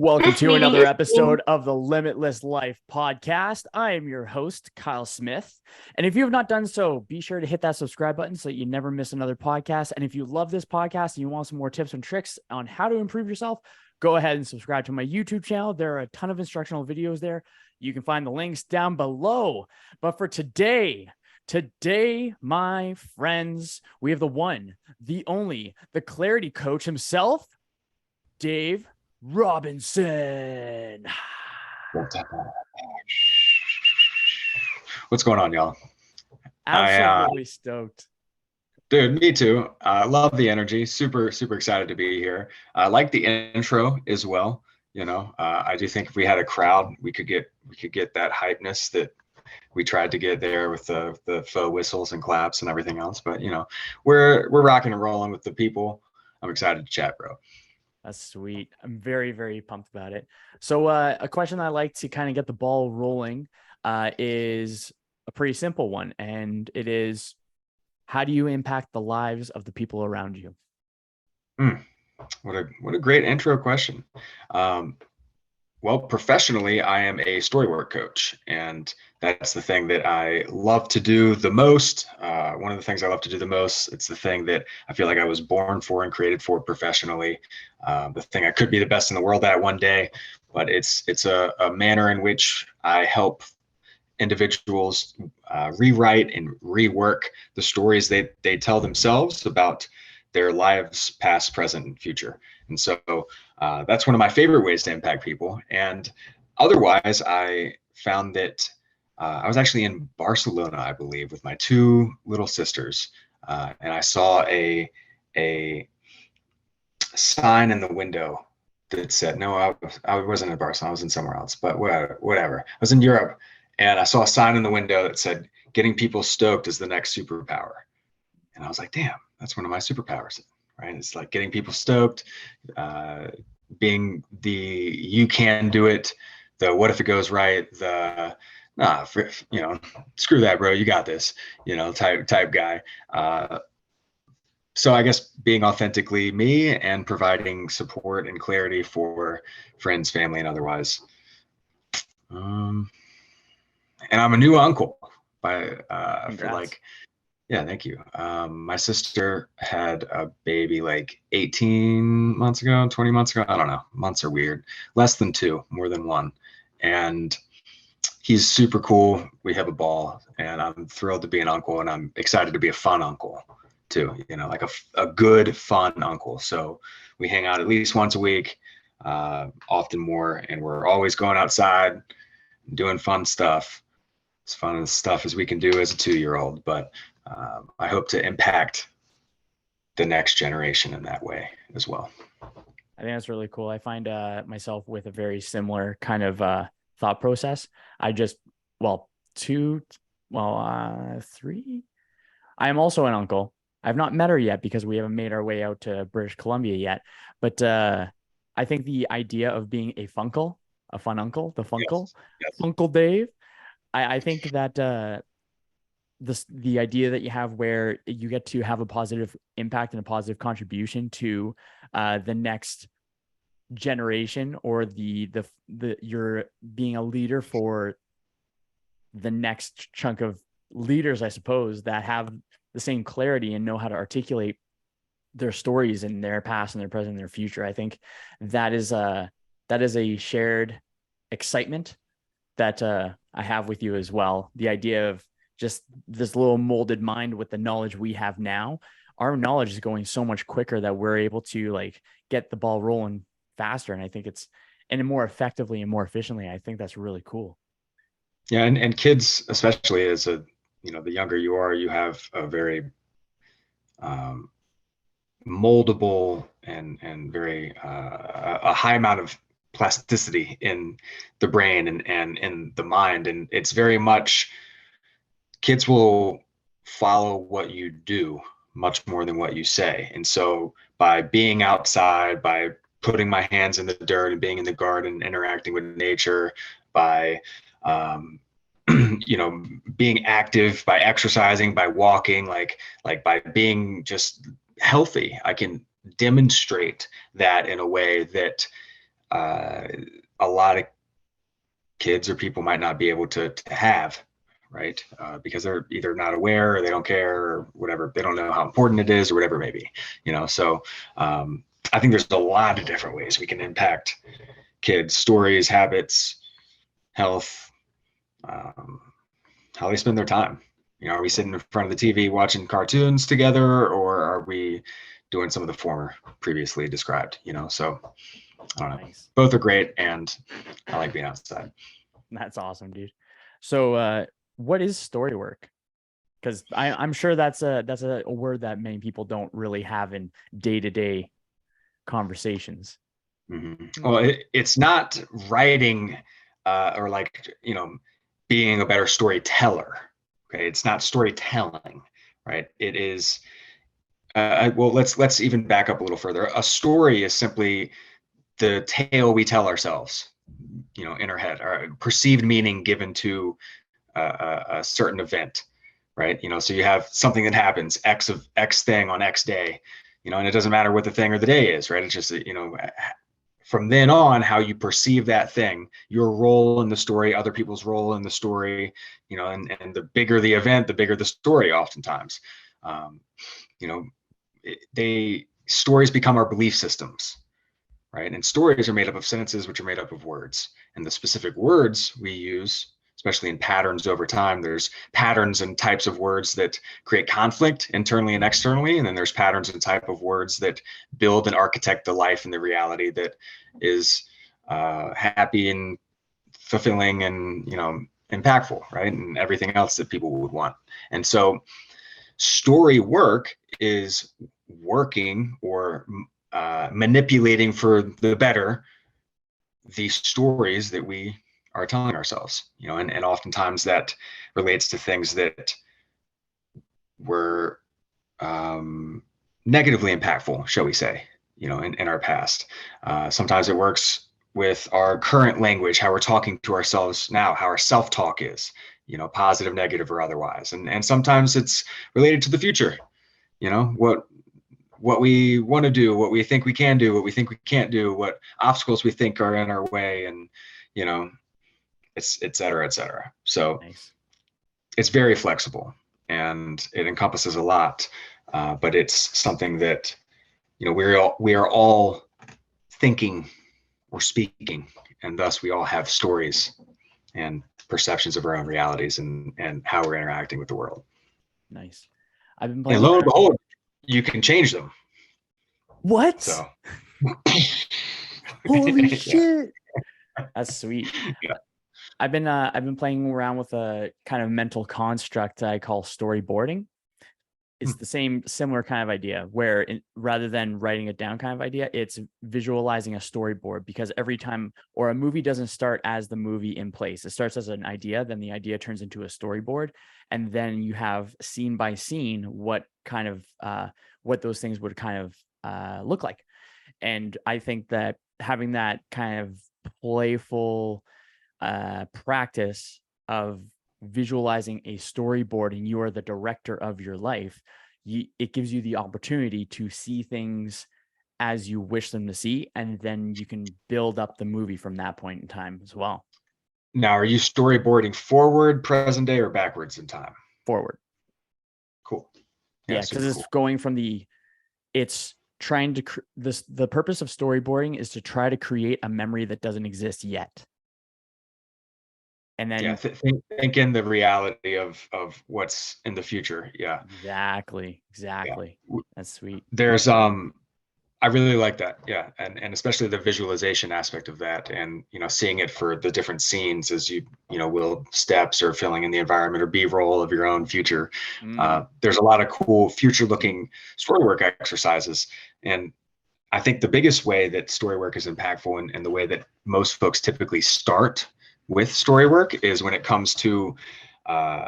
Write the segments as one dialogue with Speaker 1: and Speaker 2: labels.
Speaker 1: Welcome to another episode of the Limitless Life podcast. I am your host, Kyle Smith. And if you have not done so, be sure to hit that subscribe button so that you never miss another podcast. And if you love this podcast and you want some more tips and tricks on how to improve yourself, go ahead and subscribe to my YouTube channel. There are a ton of instructional videos there. You can find the links down below. But for today, my friends, we have the one, the only, the clarity coach himself, Dave Robinson.
Speaker 2: What's going on, y'all?
Speaker 1: Absolutely stoked.
Speaker 2: Dude, me too. Love the energy. Super excited to be here. I like the intro as well. I do think if we had a crowd, we could get that hypeness that we tried to get there with the faux whistles and claps and everything else. But we're rocking and rolling with the people. I'm excited to chat, bro.
Speaker 1: That's sweet. I'm very, very pumped about it. So a question I like to kind of get the ball rolling is a pretty simple one. And it is, how do you impact the lives of the people around you?
Speaker 2: What a great intro question. Well, professionally, I am a storywork coach, and that's the thing that I love to do the most. One of the things I love to do the most. It's the thing that I feel like I was born for and created for professionally. The thing I could be the best in the world at one day, but it's a manner in which I help individuals rewrite and rework the stories they tell themselves about their lives, past, present, and future. And so that's one of my favorite ways to impact people. And otherwise, I found that I was actually in Barcelona, I believe, with my two little sisters. And I saw a sign in the window that said, no, I wasn't in Barcelona, I was in somewhere else, but whatever. I was in Europe, and I saw a sign in the window that said, getting people stoked is the next superpower. And I was like, damn, that's one of my superpowers, right? It's like getting people stoked, being the you can do it, the what if it goes right, the screw that, bro, you got this, type guy. So I guess being authentically me and providing support and clarity for friends, family, and otherwise. And I'm a new uncle yeah, thank you. My sister had a baby like 18 months ago, 20 months ago. I don't know. Months are weird. Less than 2, more than 1. And he's super cool. We have a ball, and I'm thrilled to be an uncle, and I'm excited to be a fun uncle too. Like a good, fun uncle. So we hang out at least once a week, often more, and we're always going outside, doing fun stuff. As fun stuff as we can do as a 2-year-old, but I hope to impact the next generation in that way as well.
Speaker 1: I think that's really cool. I find myself with a very similar kind of thought process. Three. I am also an uncle. I've not met her yet because we haven't made our way out to British Columbia yet. But I think the idea of being a fun uncle, the Funkle, yes. Uncle Dave. I think that the idea that you have where you get to have a positive impact and a positive contribution to the next generation, or you're being a leader for the next chunk of leaders, I suppose, that have the same clarity and know how to articulate their stories and their past and their present and their future. I think that is a shared excitement that I have with you as well. The idea of just this little molded mind with the knowledge we have now, our knowledge is going so much quicker that we're able to get the ball rolling faster. And I think and more effectively and more efficiently. I think that's really cool.
Speaker 2: Yeah. And kids, especially as the younger you are, you have a very moldable and very a high amount of plasticity in the brain and in the mind. And it's very much, kids will follow what you do much more than what you say. And so by being outside, by putting my hands in the dirt and being in the garden, interacting with nature, by being active, by exercising, by walking, like by being just healthy, I can demonstrate that in a way that uh, a lot of kids or people might not be able to have, right? Because they're either not aware or they don't care or whatever. They don't know how important it is or whatever it may be, So I think there's a lot of different ways we can impact kids, stories, habits, health, um, how they spend their time. Are we sitting in front of the TV watching cartoons together, or are we doing some of the former previously described? So I don't know.
Speaker 1: Nice.
Speaker 2: Both are great, and I like being outside.
Speaker 1: That's awesome, dude. So, what is story work? Because I'm sure that's a word that many people don't really have in day-to-day conversations.
Speaker 2: Mm-hmm. Well, it's not writing or like, being a better storyteller. Okay. It's not storytelling, right? It is, well, let's even back up a little further. A story is simply the tale we tell ourselves, in our head, or perceived meaning given to a certain event, right? So you have something that happens, X thing on X day, and it doesn't matter what the thing or the day is, right? It's just, from then on, how you perceive that thing, your role in the story, other people's role in the story, and the bigger the event, the bigger the story oftentimes. You know, stories become our belief systems, right? And stories are made up of sentences, which are made up of words. And the specific words we use, especially in patterns over time, there's patterns and types of words that create conflict internally and externally. And then there's patterns and type of words that build and architect the life and the reality that is happy and fulfilling and, impactful, right? And everything else that people would want. And so story work is working or manipulating for the better these stories that we are telling ourselves, and oftentimes that relates to things that were negatively impactful, shall we say, in our past. Sometimes it works with our current language, how we're talking to ourselves now, how our self-talk is, positive, negative, or otherwise. And sometimes it's related to the future, what we want to do, what we think we can do, what we think we can't do, what obstacles we think are in our way, and it's et cetera, et cetera. So
Speaker 1: Nice.
Speaker 2: it's very flexible and it encompasses a lot, but it's something that we are all thinking or speaking, and thus we all have stories and perceptions of our own realities and how we're interacting with the world.
Speaker 1: Nice. I've been
Speaker 2: And
Speaker 1: playing
Speaker 2: lo and
Speaker 1: around.
Speaker 2: behold, you can change them.
Speaker 1: What?
Speaker 2: So
Speaker 1: Holy
Speaker 2: yeah.
Speaker 1: shit. That's sweet.
Speaker 2: Yeah.
Speaker 1: I've been playing around with a kind of mental construct I call storyboarding. It's the similar kind of idea where rather than writing it down kind of idea, it's visualizing a storyboard, because every time, or a movie doesn't start as the movie in place. It starts as an idea, then the idea turns into a storyboard. And then you have scene by scene, what kind of, what those things would kind of look like. And I think that having that kind of playful practice of visualizing a storyboard and you are the director of your life, it gives you the opportunity to see things as you wish them to see, and then you can build up the movie from that point in time as well.
Speaker 2: Now, are you storyboarding forward, present day, or backwards in time?
Speaker 1: Forward.
Speaker 2: Cool.
Speaker 1: Yeah, because
Speaker 2: super
Speaker 1: it's
Speaker 2: cool.
Speaker 1: going from it's trying to the purpose of storyboarding is to try to create a memory that doesn't exist yet. And
Speaker 2: Yeah,
Speaker 1: then
Speaker 2: think in the reality of what's in the future. Yeah,
Speaker 1: exactly,
Speaker 2: yeah.
Speaker 1: that's sweet.
Speaker 2: There's I really like that. Yeah, and especially the visualization aspect of that, and seeing it for the different scenes as you will steps or filling in the environment or B-roll of your own future. There's a lot of cool future-looking story work exercises, and I think the biggest way that story work is impactful, and the way that most folks typically start with story work, is when it comes to uh,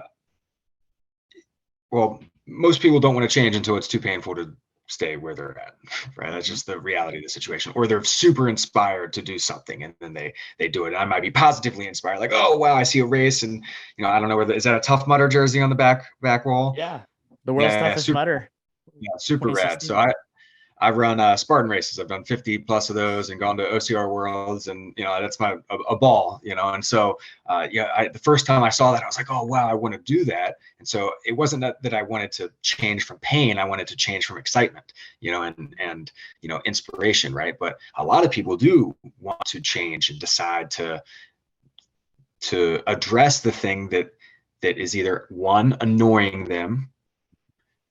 Speaker 2: well, most people don't want to change until it's too painful to stay where they're at, right? That's just the reality of the situation. Or they're super inspired to do something, and then they do it. I might be positively inspired, like, oh wow, I see a race, and I don't know whether is that a Tough Mudder jersey on the back wall.
Speaker 1: Yeah, the world's
Speaker 2: Yeah,
Speaker 1: toughest
Speaker 2: super,
Speaker 1: mutter,
Speaker 2: yeah, super rad. So
Speaker 1: 2016.
Speaker 2: I run Spartan races. I've done 50 plus of those and gone to OCR worlds, and that's a ball, and so the first time I saw that, I was like, oh wow, I want to do that. And so it wasn't that I wanted to change from pain, I wanted to change from excitement, and inspiration, right? But a lot of people do want to change and decide to address the thing that is either one, annoying them,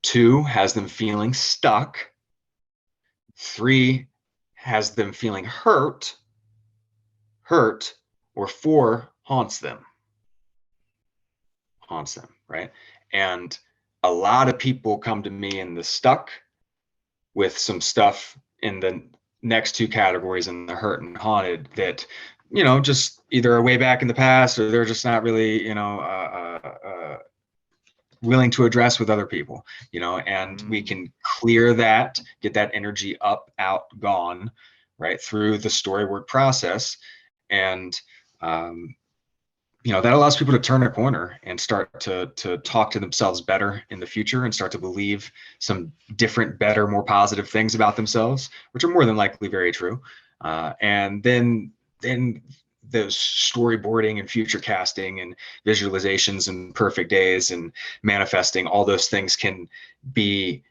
Speaker 2: two, has them feeling stuck, three, has them feeling hurt, or four, haunts them, right? And a lot of people come to me in the stuck with some stuff in the next two categories, in the hurt and haunted, that just either are way back in the past, or they're just not really willing to address with other people, and we can clear that, get that energy up, out, gone, right, through the story work process. And that allows people to turn a corner and start to talk to themselves better in the future, and start to believe some different, better, more positive things about themselves, which are more than likely very true. And then those storyboarding and future casting and visualizations and perfect days and manifesting, all those things can be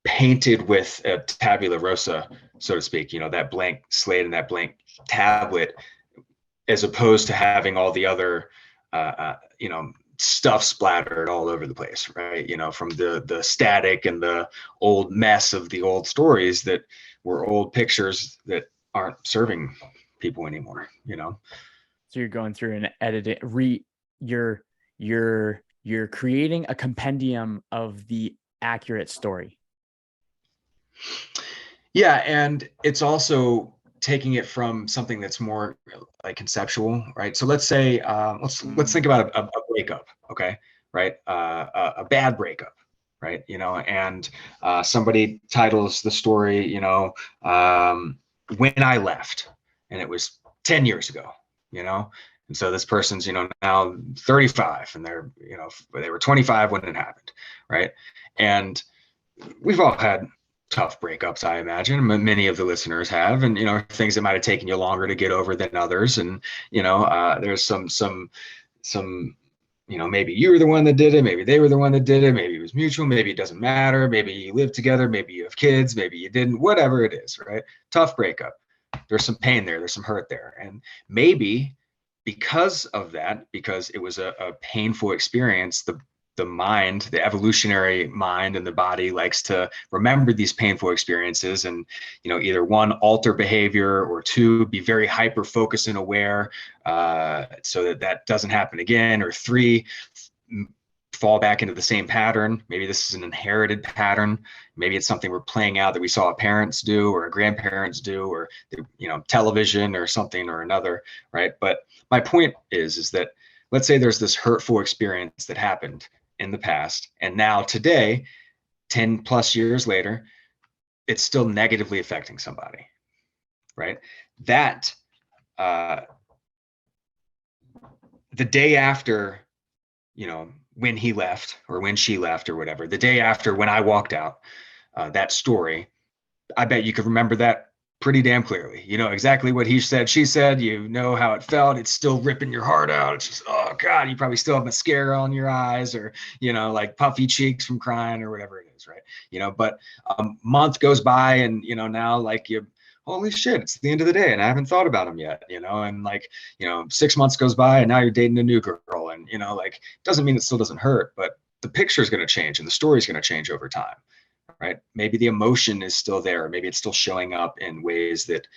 Speaker 2: painted with a tabula rosa, so to speak, that blank slate and that blank tablet, as opposed to having all the other stuff splattered all over the place, right? From the static and the old mess of the old stories that were old pictures that aren't serving people anymore.
Speaker 1: So you're going through and editing, you're creating a compendium of the accurate story.
Speaker 2: Yeah, and it's also taking it from something that's more like conceptual, right? So let's say let's think about a breakup, okay, right? A bad breakup, right? And somebody titles the story, when I left, and it was 10 years ago, and so this person's now 35, and they were 25 when it happened, right? And we've all had tough breakups, I imagine. Many of the listeners have, and things that might have taken you longer to get over than others. And there's some maybe you were the one that did it, maybe they were the one that did it, maybe it was mutual, maybe it doesn't matter, maybe you live together, maybe you have kids, maybe you didn't, whatever it is, right? Tough breakup. There's some pain there, there's some hurt there, and maybe because of that, because it was a painful experience, the mind, the evolutionary mind and the body likes to remember these painful experiences, and either one, alter behavior, or two, be very hyper focused and aware, so that doesn't happen again, or three, fall back into the same pattern. Maybe this is an inherited pattern. Maybe it's something we're playing out that we saw our parents do or our grandparents do, or television or something or another, right? But my point is that let's say there's this hurtful experience that happened in the past, and now today, 10 plus years later, it's still negatively affecting somebody, right? That the day after, when he left or when she left or whatever, the day after when I walked out, that story, I bet you could remember that pretty damn clearly. You know exactly what he said, she said, how it felt. It's still ripping your heart out. It's just, oh God, you probably still have mascara on your eyes, or, like puffy cheeks from crying or whatever it is. Right. But a month goes by, and, now like holy shit, it's the end of the day and I haven't thought about him yet, and like, 6 months goes by and now you're dating a new girl, and, like, doesn't mean it still doesn't hurt, but the picture is going to change and the story is going to change over time. Right? Maybe the emotion is still there. Maybe it's still showing up in ways that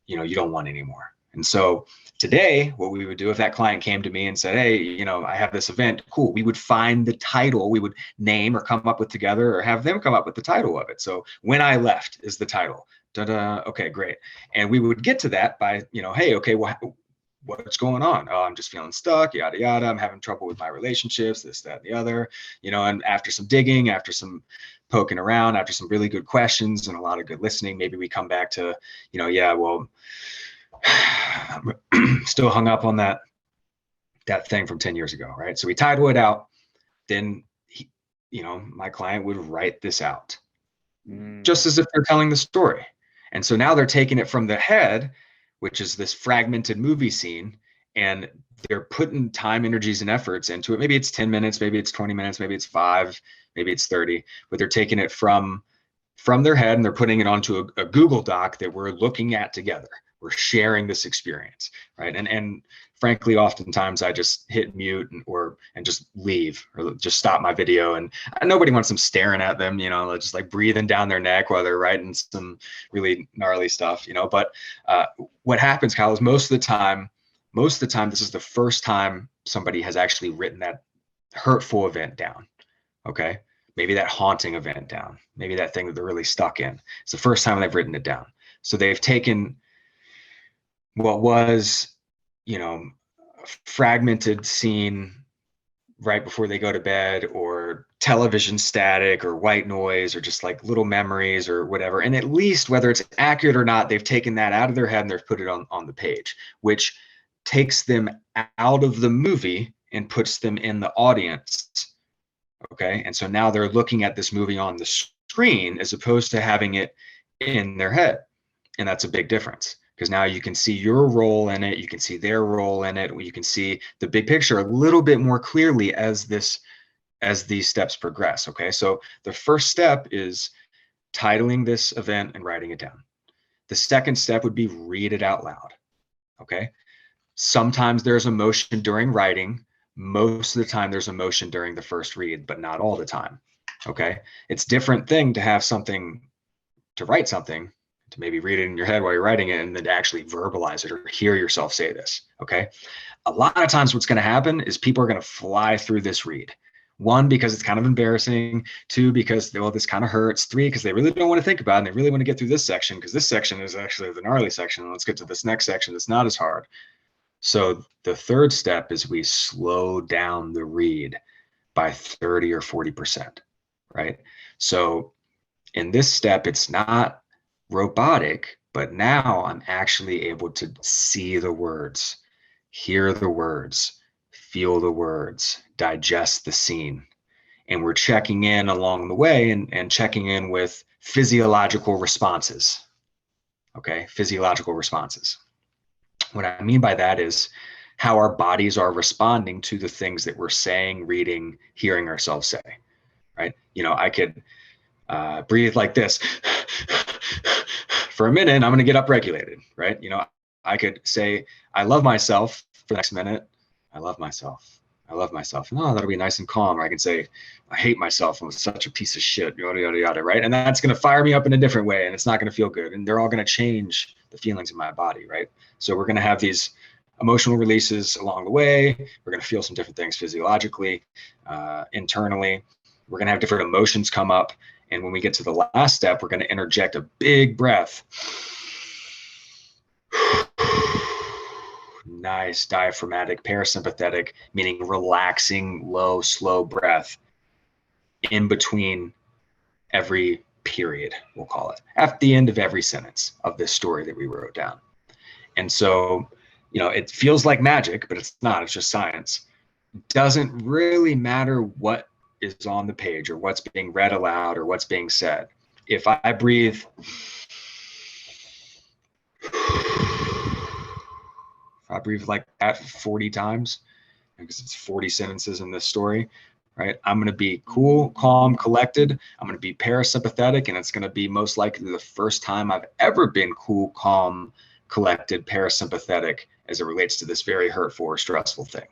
Speaker 2: you don't want anymore. And so today, what we would do if that client came to me and said, hey, I have this event, cool. We would find the title, we would name or come up with together, or have them come up with the title of it. So When I Left is the title. Da-da. Okay, great. And we would get to that by, hey, okay, what's going on? Oh, I'm just feeling stuck, yada, yada. I'm having trouble with my relationships, this, that, and the other, and after some digging, after some poking around, after some really good questions and a lot of good listening, maybe we come back to, yeah, well, I'm still hung up on that thing from 10 years ago. Right. So we title it out. Then, my client would write this out.
Speaker 1: Mm.
Speaker 2: just as if they're telling the story. And so now they're taking it from the head, which is this fragmented movie scene, and they're putting time, energies, and efforts into it. Maybe it's 10 minutes, maybe it's 20 minutes, maybe it's 5, maybe it's 30, but they're taking it from their head and they're putting it onto a Google Doc that we're looking at together. We're sharing this experience, right? And frankly, oftentimes I just hit mute and just leave or just stop my video. And nobody wants them staring at them, just like breathing down their neck while they're writing some really gnarly stuff, But what happens, Kyle, is most of the time, this is the first time somebody has actually written that hurtful event down. Okay. Maybe that haunting event down, maybe that thing that they're really stuck in. It's the first time they've written it down. So they've taken what was, a fragmented scene right before they go to bed, or television static, or white noise, or just like little memories or whatever. And at least, whether it's accurate or not, they've taken that out of their head and they've put it on the page, which takes them out of the movie and puts them in the audience. Okay. And so now they're looking at this movie on the screen as opposed to having it in their head. And that's a big difference, because now you can see your role in it. You can see their role in it. You can see the big picture a little bit more clearly as these steps progress. Okay. So the first step is titling this event and writing it down. The second step would be read it out loud. Okay. Sometimes there's emotion during writing. Most of the time there's emotion during the first read, but not all the time. Okay. It's a different thing to have something, to write something, to maybe read it in your head while you're writing it, and then to actually verbalize it or hear yourself say this. Okay. A lot of times what's going to happen is people are going to fly through this read. 1, because it's kind of embarrassing. 2, because, well, this kind of hurts. 3, because they really don't want to think about it and they really want to get through this section, because this section is actually the gnarly section. Let's get to this next section that's not as hard. So the third step is we slow down the read by 30 or 40%, right? So in this step, it's not robotic, but now I'm actually able to see the words, hear the words, feel the words, digest the scene. And we're checking in along the way and checking in with physiological responses. Okay, physiological responses. What I mean by that is how our bodies are responding to the things that we're saying, reading, hearing ourselves say, right? I could breathe like this for a minute and I'm going to get upregulated, right? I could say, I love myself for the next minute. I love myself. I love myself. No, that'll be nice and calm. Or I can say, I hate myself. I'm such a piece of shit, yada, yada, yada, right? And that's going to fire me up in a different way and it's not going to feel good. And they're all going to change the feelings in my body, right? So we're going to have these emotional releases along the way. We're going to feel some different things physiologically, internally. We're going to have different emotions come up. And when we get to the last step, we're going to interject a big breath. Nice diaphragmatic, parasympathetic, meaning relaxing, low, slow breath in between every period, we'll call it, at the end of every sentence of this story that we wrote down. And so, it feels like magic, but it's not, it's just science. It doesn't really matter what is on the page or what's being read aloud or what's being said. If I breathe, like that 40 times, because it's 40 sentences in this story, right? I'm going to be cool, calm, collected. I'm going to be parasympathetic, and it's going to be most likely the first time I've ever been cool, calm, collected, parasympathetic as it relates to this very hurtful or stressful thing.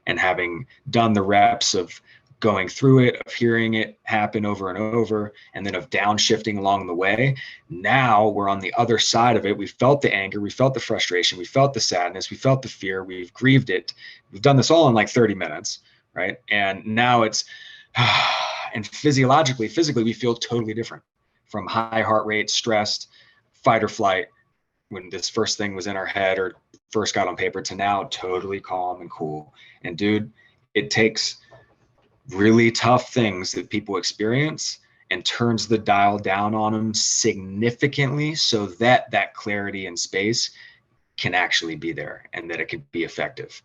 Speaker 2: And having done the reps of going through it, of hearing it happen over and over, and then of downshifting along the way, now we're on the other side of it. We felt the anger, we felt the frustration, we felt the sadness, we felt the fear, we've grieved it. We've done this all in like 30 minutes, right? And now it's, and physically, we feel totally different, from high heart rate, stressed, fight or flight, when this first thing was in our head or first got on paper, to now totally calm and cool. And dude, it takes really tough things that people experience and turns the dial down on them significantly, so that that clarity and space can actually be there and that it can be effective.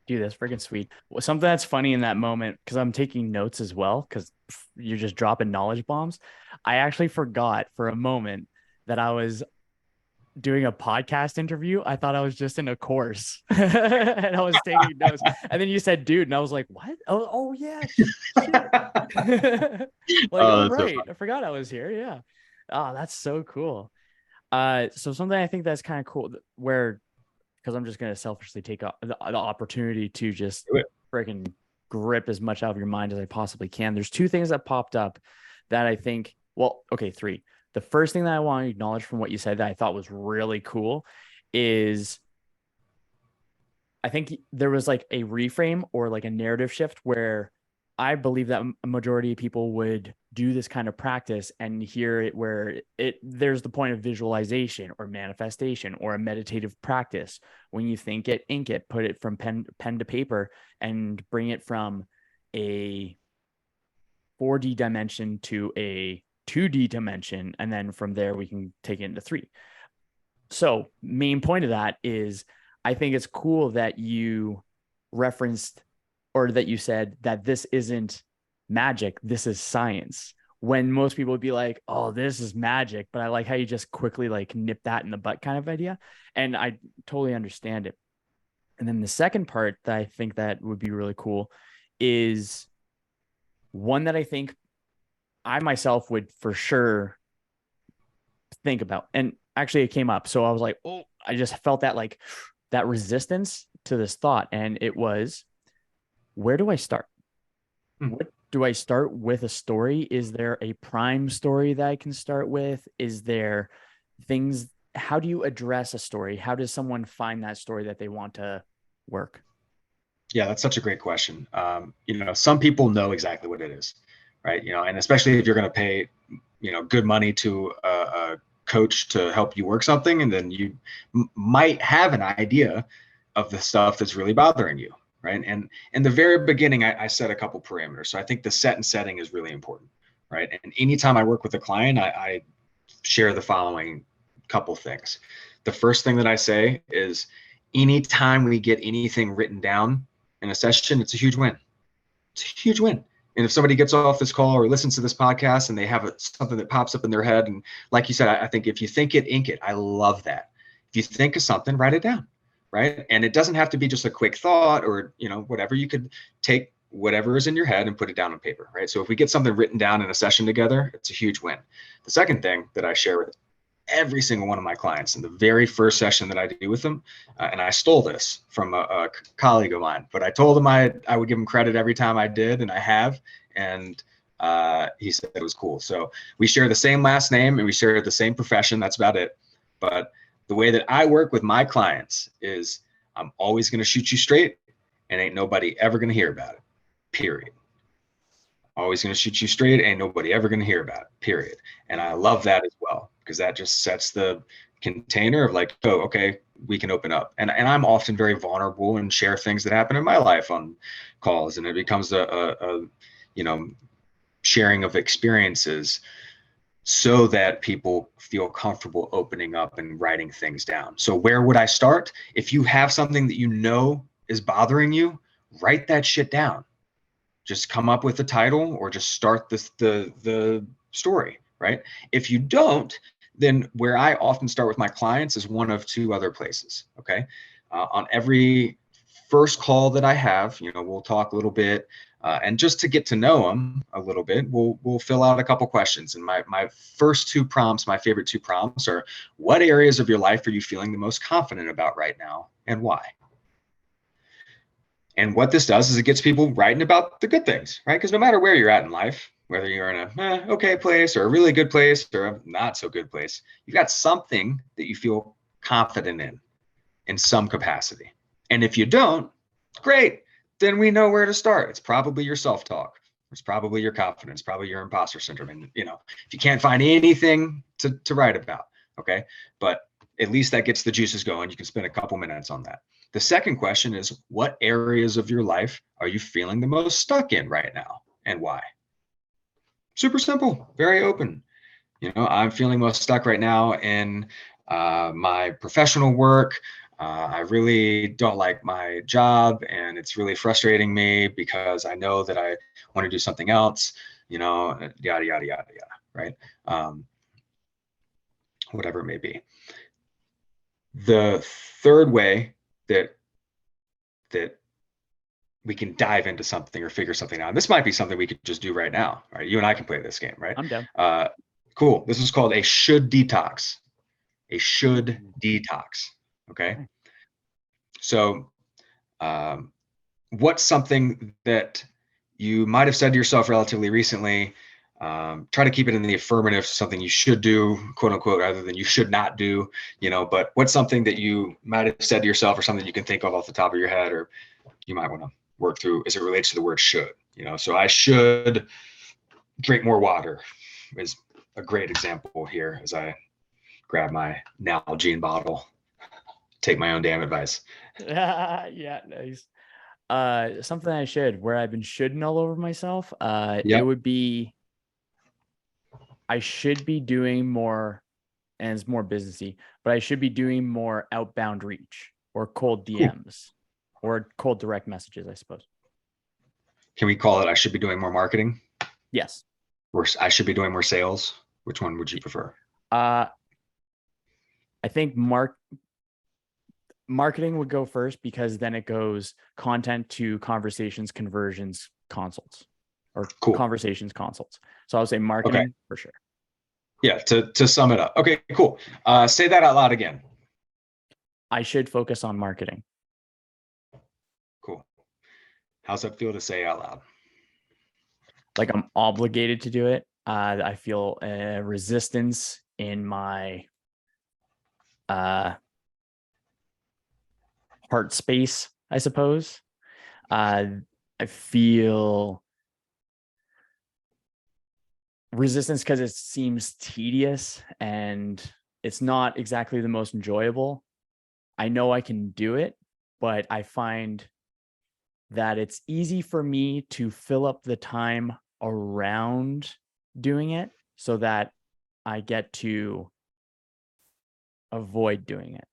Speaker 1: Dude, that's freaking sweet. Well, something that's funny in that moment, because I'm taking notes as well, because you're just dropping knowledge bombs. I actually forgot for a moment that I was doing a podcast interview. I thought I was just in a course and I was taking notes. And then you said, dude, and I was like, what? Oh yeah, shit. Like,
Speaker 2: Oh,
Speaker 1: oh,
Speaker 2: that's so
Speaker 1: right.
Speaker 2: fun.
Speaker 1: I forgot I was here. Yeah. Oh, that's so cool. So something I think that's kind of cool where because I'm just going to selfishly take the opportunity to just
Speaker 2: Do it.
Speaker 1: freaking grip as much out of your mind as I possibly can. There's two things that popped up that I think, well, okay, three. The first thing that I want to acknowledge from what you said that I thought was really cool is I think there was like a reframe or like a narrative shift where I believe that a majority of people would do this kind of practice and hear it where it there's the point of visualization or manifestation or a meditative practice. When you think it, ink it, put it from pen to paper and bring it from a 4D dimension to a 2D dimension. And then from there, we can take it into three. So, main point of that is I think it's cool that you referenced or that you said that this isn't magic, this is science. When most people would be like, oh, this is magic. But I like how you just quickly like nip that in the butt kind of idea. And I totally understand it. And then the second part that I think that would be really cool is one that I think I myself would for sure think about. And actually it came up. So I was like, oh, I just felt that like that resistance to this thought. And it was, where do I start?
Speaker 2: Hmm.
Speaker 1: What do I start with a story? Is there a prime story that I can start with? Is there things, how do you address a story? How does someone find that story that they want to work?
Speaker 2: Yeah, that's such a great question. Some people know exactly what it is, right? And especially if you're going to pay, good money to a coach to help you work something, and then you might have an idea of the stuff that's really bothering you, right? And in the very beginning, I set a couple parameters. So I think the set and setting is really important, right? And anytime I work with a client, I share the following couple things. The first thing that I say is anytime we get anything written down in a session, it's a huge win. It's a huge win. And if somebody gets off this call or listens to this podcast and they have something that pops up in their head, and like you said, I think if you think it, ink it. I love that. If you think of something, write it down, right? And it doesn't have to be just a quick thought or whatever. You could take whatever is in your head and put it down on paper, right? So if we get something written down in a session together, it's a huge win. The second thing that I share with every single one of my clients in the very first session that I do with them. And I stole this from a colleague of mine, but I told him I would give him credit every time I did, and I have. And he said it was cool. So we share the same last name and we share the same profession. That's about it. But the way that I work with my clients is I'm always going to shoot you straight, and ain't nobody ever going to hear about it, period. Always going to shoot you straight. Ain't nobody ever going to hear about it, period. And I love that as well, because that just sets the container of like, oh, okay, we can open up. And I'm often very vulnerable and share things that happen in my life on calls. And it becomes a sharing of experiences so that people feel comfortable opening up and writing things down. So where would I start? If you have something that you know is bothering you, write that shit down. Just come up with a title or just start the story, right? If you don't, then where I often start with my clients is one of two other places. Okay, on every first call that I have, we'll talk a little bit, and just to get to know them a little bit, we'll fill out a couple questions. And my first two prompts, my favorite two prompts, are what areas of your life are you feeling the most confident about right now, and why? And what this does is it gets people writing about the good things, right? Because no matter where you're at in life, whether you're in a okay place or a really good place or a not so good place, you've got something that you feel confident in some capacity. And if you don't, great, then we know where to start. It's probably your self-talk. It's probably your confidence, probably your imposter syndrome. And if you can't find anything to write about, okay, but at least that gets the juices going. You can spend a couple minutes on that. The second question is, what areas of your life are you feeling the most stuck in right now, and why? Super simple, very open. I'm feeling most stuck right now in my professional work. I really don't like my job and it's really frustrating me because I know that I want to do something else, yada, yada, yada, yada, right? Whatever it may be. The third way that we can dive into something or figure something out. This might be something we could just do right now. Right, you and I can play this game, right?
Speaker 1: I'm down.
Speaker 2: Cool. This is called a should detox. A should detox. Okay. So, what's something that you might have said to yourself relatively recently? Try to keep it in the affirmative, something you should do, quote unquote, rather than you should not do, but what's something that you might have said to yourself or something you can think of off the top of your head, or you might want to work through as it relates to the word should, so I should drink more water is a great example here as I grab my Nalgene bottle, take my own damn advice.
Speaker 1: Yeah, nice. Something I should, where I've been shoulding all over myself. It
Speaker 2: Yep.
Speaker 1: would be, I should be doing more, and it's more businessy, but I should be doing more outbound reach or cold DMs or cold direct messages, I suppose.
Speaker 2: Can we call it, I should be doing more marketing?
Speaker 1: Yes.
Speaker 2: Or I should be doing more sales? Which one would you prefer?
Speaker 1: I think marketing would go first, because then it goes content to conversations, conversions, consults, or conversations, consults. So I would say marketing for sure.
Speaker 2: Yeah, to sum it up. Okay, cool. Say that out loud again.
Speaker 1: I should focus on marketing.
Speaker 2: Cool. How's that feel to say out loud?
Speaker 1: Like I'm obligated to do it. I feel a resistance in my heart space, I suppose. I feel resistance because it seems tedious and it's not exactly the most enjoyable. I know I can do it, but I find that it's easy for me to fill up the time around doing it so that I get to avoid doing it.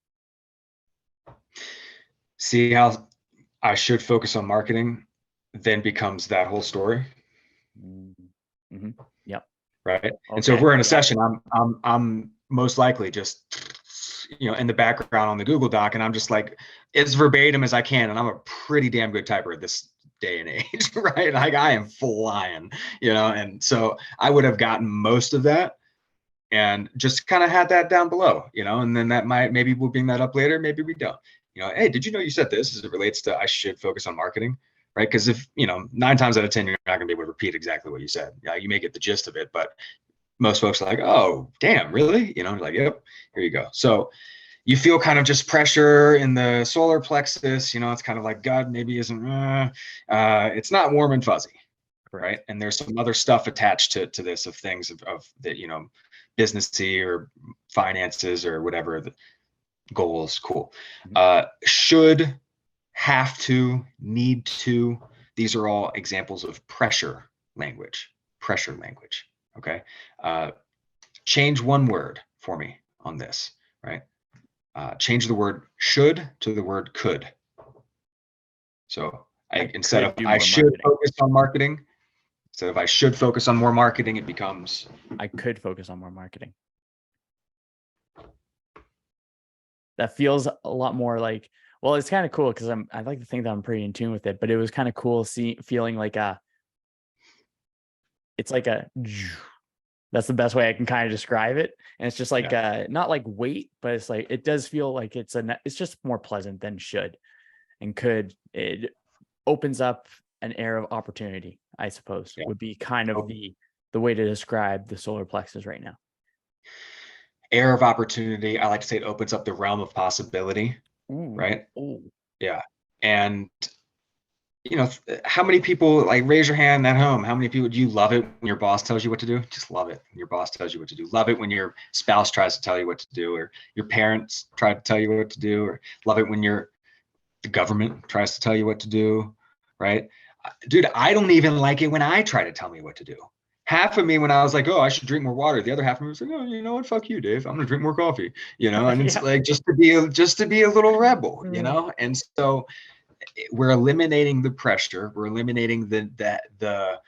Speaker 2: See how I should focus on marketing then becomes that whole story?
Speaker 1: Mm-hmm. Yep.
Speaker 2: Right.
Speaker 1: Okay.
Speaker 2: And so if we're in a session, I'm most likely just in the background on the Google Doc, and I'm just like as verbatim as I can, and I'm a pretty damn good typer at this day and age, right? Like I am flying, and so I would have gotten most of that and just kind of had that down below, and then maybe we'll bring that up later, maybe we don't. Hey, did you know you said this as it relates to I should focus on marketing? Right? Because if 9 times out of 10 you're not going to be able to repeat exactly what you said. Yeah, you may get the gist of it, but most folks are like, oh damn, really? Like, yep, here you go. So you feel kind of just pressure in the solar plexus. It's kind of like God maybe isn't. It's not warm and fuzzy. Correct. Right? And there's some other stuff attached to this of things of that businessy or finances or whatever the goals. Cool. Should, have to, need to. These are all examples of pressure language. Okay. Change one word for me on this, right? Change the word should to the word could. So instead of I should focus on marketing, instead of I should focus on more marketing, it becomes
Speaker 1: I could focus on more marketing. That feels a lot more like, well, it's kind of cool because I like to think that I'm pretty in tune with it, but it was kind of cool feeling like it's like that's the best way I can kind of describe it. And it's just like not like weight, but it's like it does feel like it's just more pleasant than should and could. It opens up an air of opportunity, I suppose, would be kind of the way to describe the solar plexus right now.
Speaker 2: Air of opportunity. I like to say it opens up the realm of possibility. Ooh. Right? Ooh. Yeah. And how many people, like, raise your hand at home, how many people do you love it when your boss tells you what to do? Just love it when your boss tells you what to do. Love it when your spouse tries to tell you what to do, or your parents try to tell you what to do, or love it when the government tries to tell you what to do, right? Dude, I don't even like it when I try to tell me what to do. half of me, when I was like, oh, I should drink more water, the other half of me was like, oh, you know what, fuck you, Dave, I'm gonna drink more coffee, and it's
Speaker 1: Yeah.
Speaker 2: like just to be a little rebel, and so we're eliminating the pressure, we're eliminating the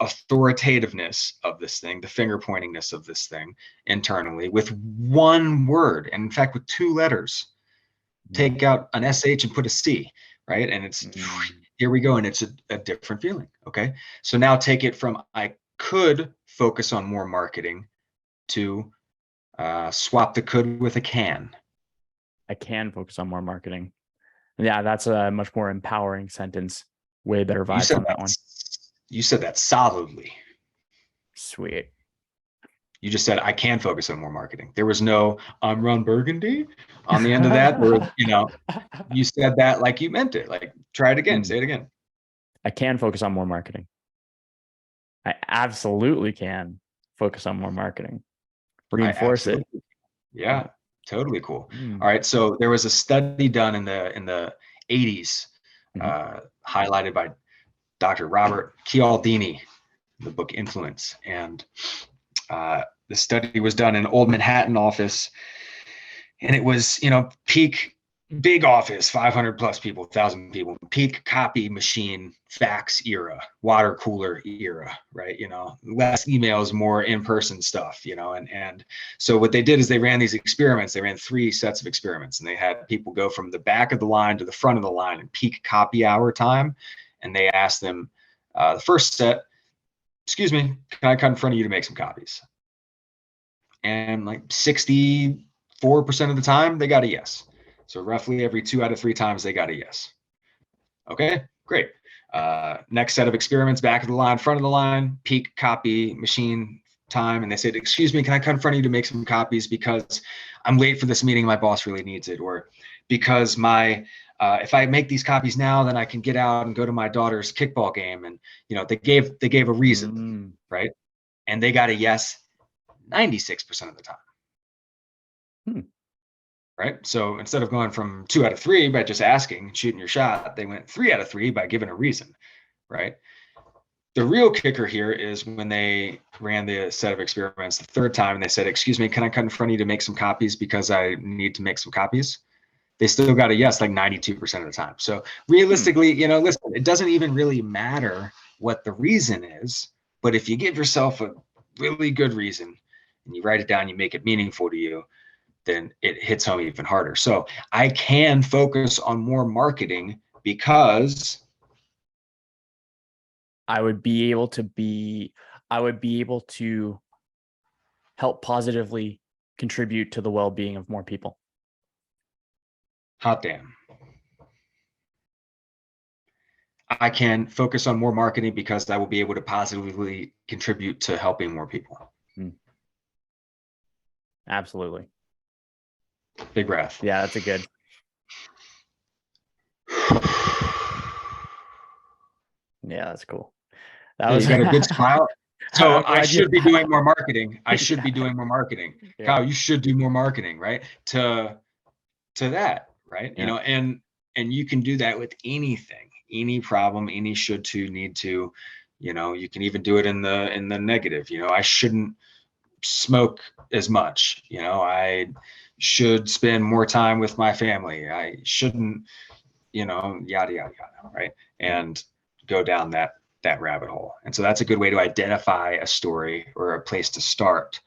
Speaker 2: authoritativeness of this thing, the finger pointingness of this thing internally with one word, and in fact with two letters. Take out an sh and put a c, right? And it's here we go, and it's a different feeling. Okay, so now take it from I could focus on more marketing to swap the could with a can.
Speaker 1: I can focus on more marketing. Yeah, that's a much more empowering sentence. Way better
Speaker 2: You
Speaker 1: vibes
Speaker 2: said
Speaker 1: on that one.
Speaker 2: you said that solidly.
Speaker 1: Sweet.
Speaker 2: You just said I can focus on more marketing. There was no I'm Ron Burgundy on the end of that, where you said that like you meant it. Like try it again. Say it again.
Speaker 1: I can focus on more marketing. I absolutely can focus on more marketing.
Speaker 2: I
Speaker 1: Reinforce it.
Speaker 2: absolutely. Yeah, totally cool.
Speaker 1: Mm.
Speaker 2: All right, so there was a study done in the 80s,
Speaker 1: Mhm.
Speaker 2: highlighted by Dr. Robert Cialdini, the book Influence, and the study was done in old Manhattan office, and it was peak big office, 500 plus people, 1,000 people, peak copy machine fax era, water cooler era, right? Less emails, more in-person stuff, and so what they did is they ran these experiments. They ran 3 sets of experiments, and they had people go from the back of the line to the front of the line in peak copy hour time. And they asked them, the first set, excuse me, can I cut in front of you to make some copies? And like 64% of the time, they got a yes. So roughly every 2 out of 3 times, they got a yes. Okay, great. Next set of experiments, back of the line, front of the line, peak copy machine time. And they said, excuse me, can I cut in front of you to make some copies because I'm late for this meeting, my boss really needs it, or because if I make these copies now, then I can get out and go to my daughter's kickball game. And they gave a reason, right? And they got a yes 96% of the time. Right? So instead of going from 2 out of 3 by just asking, shooting your shot, they went 3 out of 3 by giving a reason, right? The real kicker here is when they ran the set of experiments the third time and they said, excuse me, can I cut in front of you to make some copies because I need to make some copies? They still got a yes like 92% of the time. So realistically, listen, it doesn't even really matter what the reason is, but if you give yourself a really good reason and you write it down, you make it meaningful to you, then it hits home even harder. So I can focus on more marketing because
Speaker 1: I would be able to help positively contribute to the well-being of more people.
Speaker 2: hot damn. I can focus on more marketing because I will be able to positively contribute to helping more people.
Speaker 1: Absolutely.
Speaker 2: Big breath.
Speaker 1: Yeah, that's a good. Yeah, that's cool. That
Speaker 2: Hey,
Speaker 1: was.
Speaker 2: you got a good smile. So
Speaker 1: I'm
Speaker 2: I
Speaker 1: glad you.
Speaker 2: should be doing more marketing. I should
Speaker 1: Yeah.
Speaker 2: be doing more marketing.
Speaker 1: Yeah.
Speaker 2: Kyle, you should do more marketing, right? To that, right?
Speaker 1: Yeah.
Speaker 2: And you can do that with anything, any problem, any should to, need to, you can even do it in the negative. I shouldn't smoke as much. I should spend more time with my family. I shouldn't, yada yada yada, right? And go down that rabbit hole. And so that's a good way to identify a story or a place to start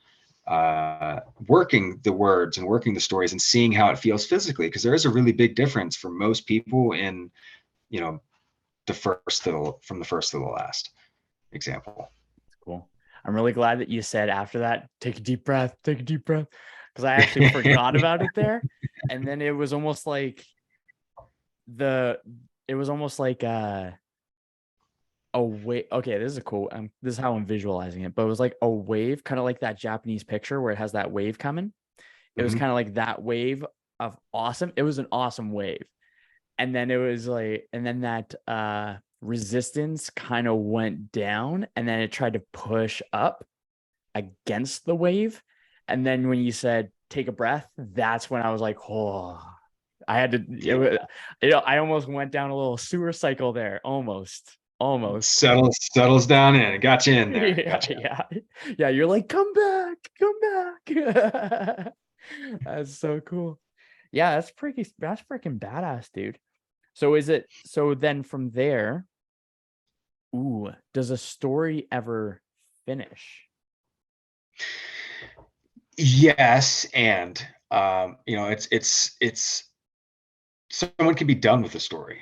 Speaker 2: working the words and working the stories and seeing how it feels physically, because there is a really big difference for most people in from the first to the last example.
Speaker 1: Cool. I'm really glad that you said after that, take a deep breath, because I actually forgot about it there. And then it was almost like a wave. Okay, this is a cool. This is how I'm visualizing it, but it was like a wave, kind of like that Japanese picture where it has that wave coming. It was kind of like that wave of awesome. It was an awesome wave. And then it was like, and then that resistance kind of went down, and then it tried to push up against the wave. And then when you said take a breath, that's when I was like, oh, I had to, I almost went down a little sewer cycle there, almost. Almost.
Speaker 2: settles down in. It got you in there.
Speaker 1: Yeah,
Speaker 2: Gotcha.
Speaker 1: yeah. Yeah, you're like, come back, come back. That's so cool. Yeah, that's freaking badass, dude. So is it so then from there, ooh, does a story ever finish?
Speaker 2: Yes, and it's someone can be done with the story.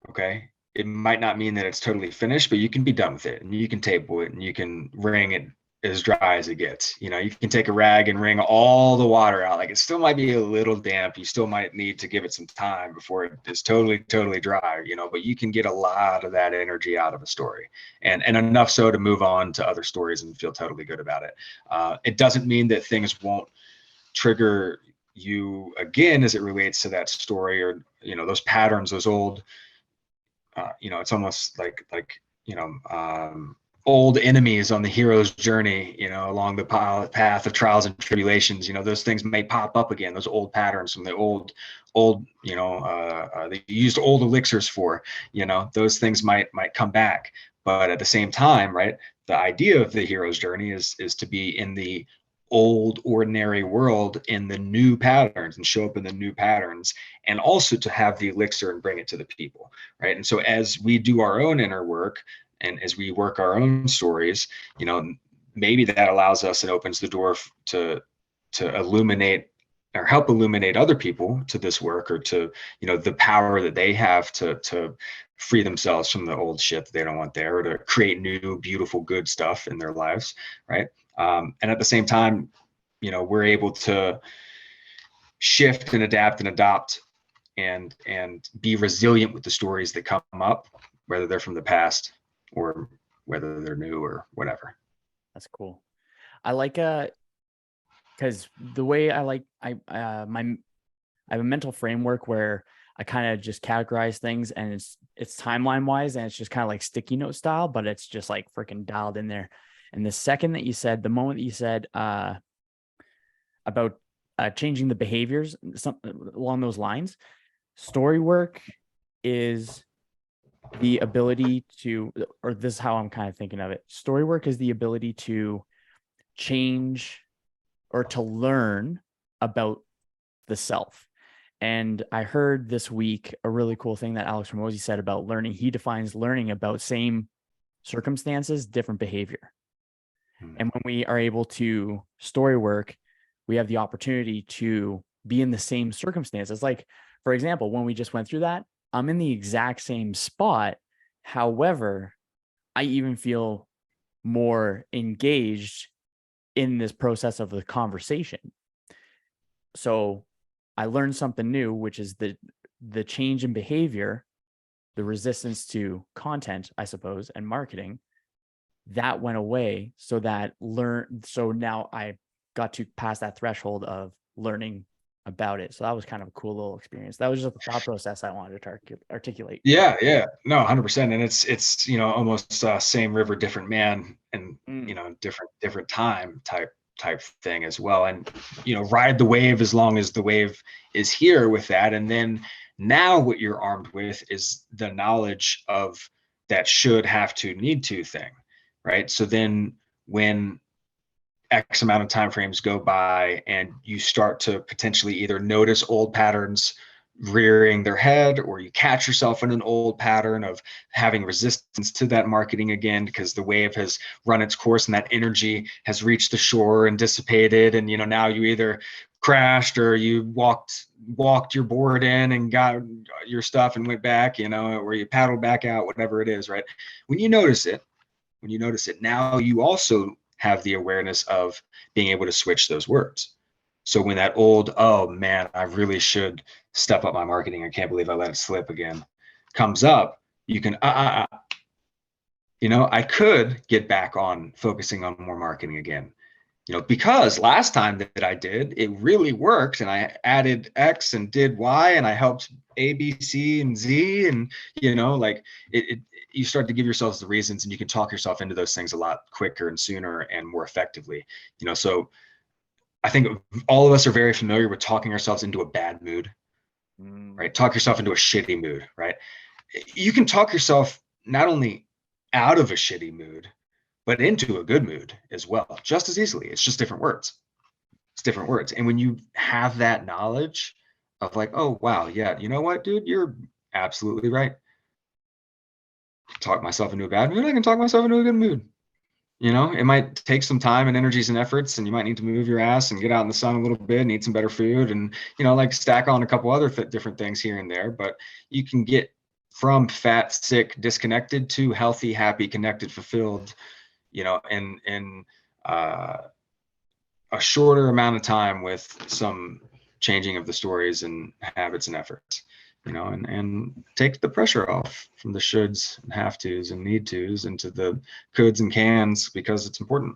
Speaker 2: Okay. It might not mean that it's totally finished, but you can be done with it and you can table it and you can wring it as dry as it gets. You can take a rag and wring all the water out. Like it still might be a little damp. You still might need to give it some time before it is totally, totally dry, but you can get a lot of that energy out of a story and enough so to move on to other stories and feel totally good about it. It doesn't mean that things won't trigger you again as it relates to that story or, those patterns, those old it's almost like old enemies on the hero's journey, along the path of trials and tribulations. Those things may pop up again. Those old patterns from the old, they used old elixirs for. Those things might come back. But at the same time, right, the idea of the hero's journey is to be in the old ordinary world in the new patterns and show up in the new patterns, and also to have the elixir and bring it to the people, right? And so as we do our own inner work and as we work our own stories, maybe that allows us and opens the door to illuminate or help illuminate other people to this work, or to the power that they have to free themselves from the old shit that they don't want there, or to create new beautiful good stuff in their lives, right? And at the same time, we're able to shift and adapt and adopt and be resilient with the stories that come up, whether they're from the past or whether they're new or whatever.
Speaker 1: That's cool. I like because the way I have a mental framework where I kind of just categorize things, and it's timeline wise, and it's just kind of like sticky note style, but it's just like freaking dialed in there. And the moment that you said about changing the behaviors, along those lines, story work is the ability to, or this is how I'm kind of thinking of it. Story work is the ability to change or to learn about the self. And I heard this week a really cool thing that Alex Ramosi said about learning. He defines learning about same circumstances, different behavior. And when we are able to story work, we have the opportunity to be in the same circumstances. Like, for example, when we just went through that, I'm in the exact same spot. However, I even feel more engaged in this process of the conversation. So I learned something new, which is the change in behavior, the resistance to content, I suppose, and marketing. That went away. So now I got to pass that threshold of learning about it. So that was kind of a cool little experience. That was just the thought process I wanted to articulate.
Speaker 2: Yeah, no, 100%. And it's almost same river, different man, and different time type thing as well. And ride the wave as long as the wave is here with that. And then now what you're armed with is the knowledge of that should, have to, need to thing, right? So then when X amount of time frames go by and you start to potentially either notice old patterns rearing their head, or you catch yourself in an old pattern of having resistance to that marketing again because the wave has run its course and that energy has reached the shore and dissipated, and now you either crashed or you walked your board in and got your stuff and went back, or you paddled back out, whatever it is, right? When you notice it, now you also have the awareness of being able to switch those words. So when that old, oh man, I really should step up my marketing, I can't believe I let it slip again, comes up, you can, I could get back on focusing on more marketing again. Because last time that I did, it really worked, and I added X and did Y, and I helped A, B, C, and Z, and like you start to give yourselves the reasons, and you can talk yourself into those things a lot quicker and sooner and more effectively. So I think all of us are very familiar with talking ourselves into a bad mood, right? Talk yourself into a shitty mood, right? You can talk yourself not only out of a shitty mood, but into a good mood as well, just as easily. It's just different words. It's different words. And when you have that knowledge of like, oh, wow, yeah, you know what, dude, you're absolutely right. Talk myself into a bad mood, I can talk myself into a good mood. You know, it might take some time and energies and efforts, and you might need to move your ass and get out in the sun a little bit and eat some better food and, you know, like stack on a couple other different things here and there. But you can get from fat, sick, disconnected to healthy, happy, connected, fulfilled, you know, in uh, a shorter amount of time with some changing of the stories and habits and efforts, you know, and take the pressure off from the shoulds and have tos and need tos into the coulds and cans, because it's important.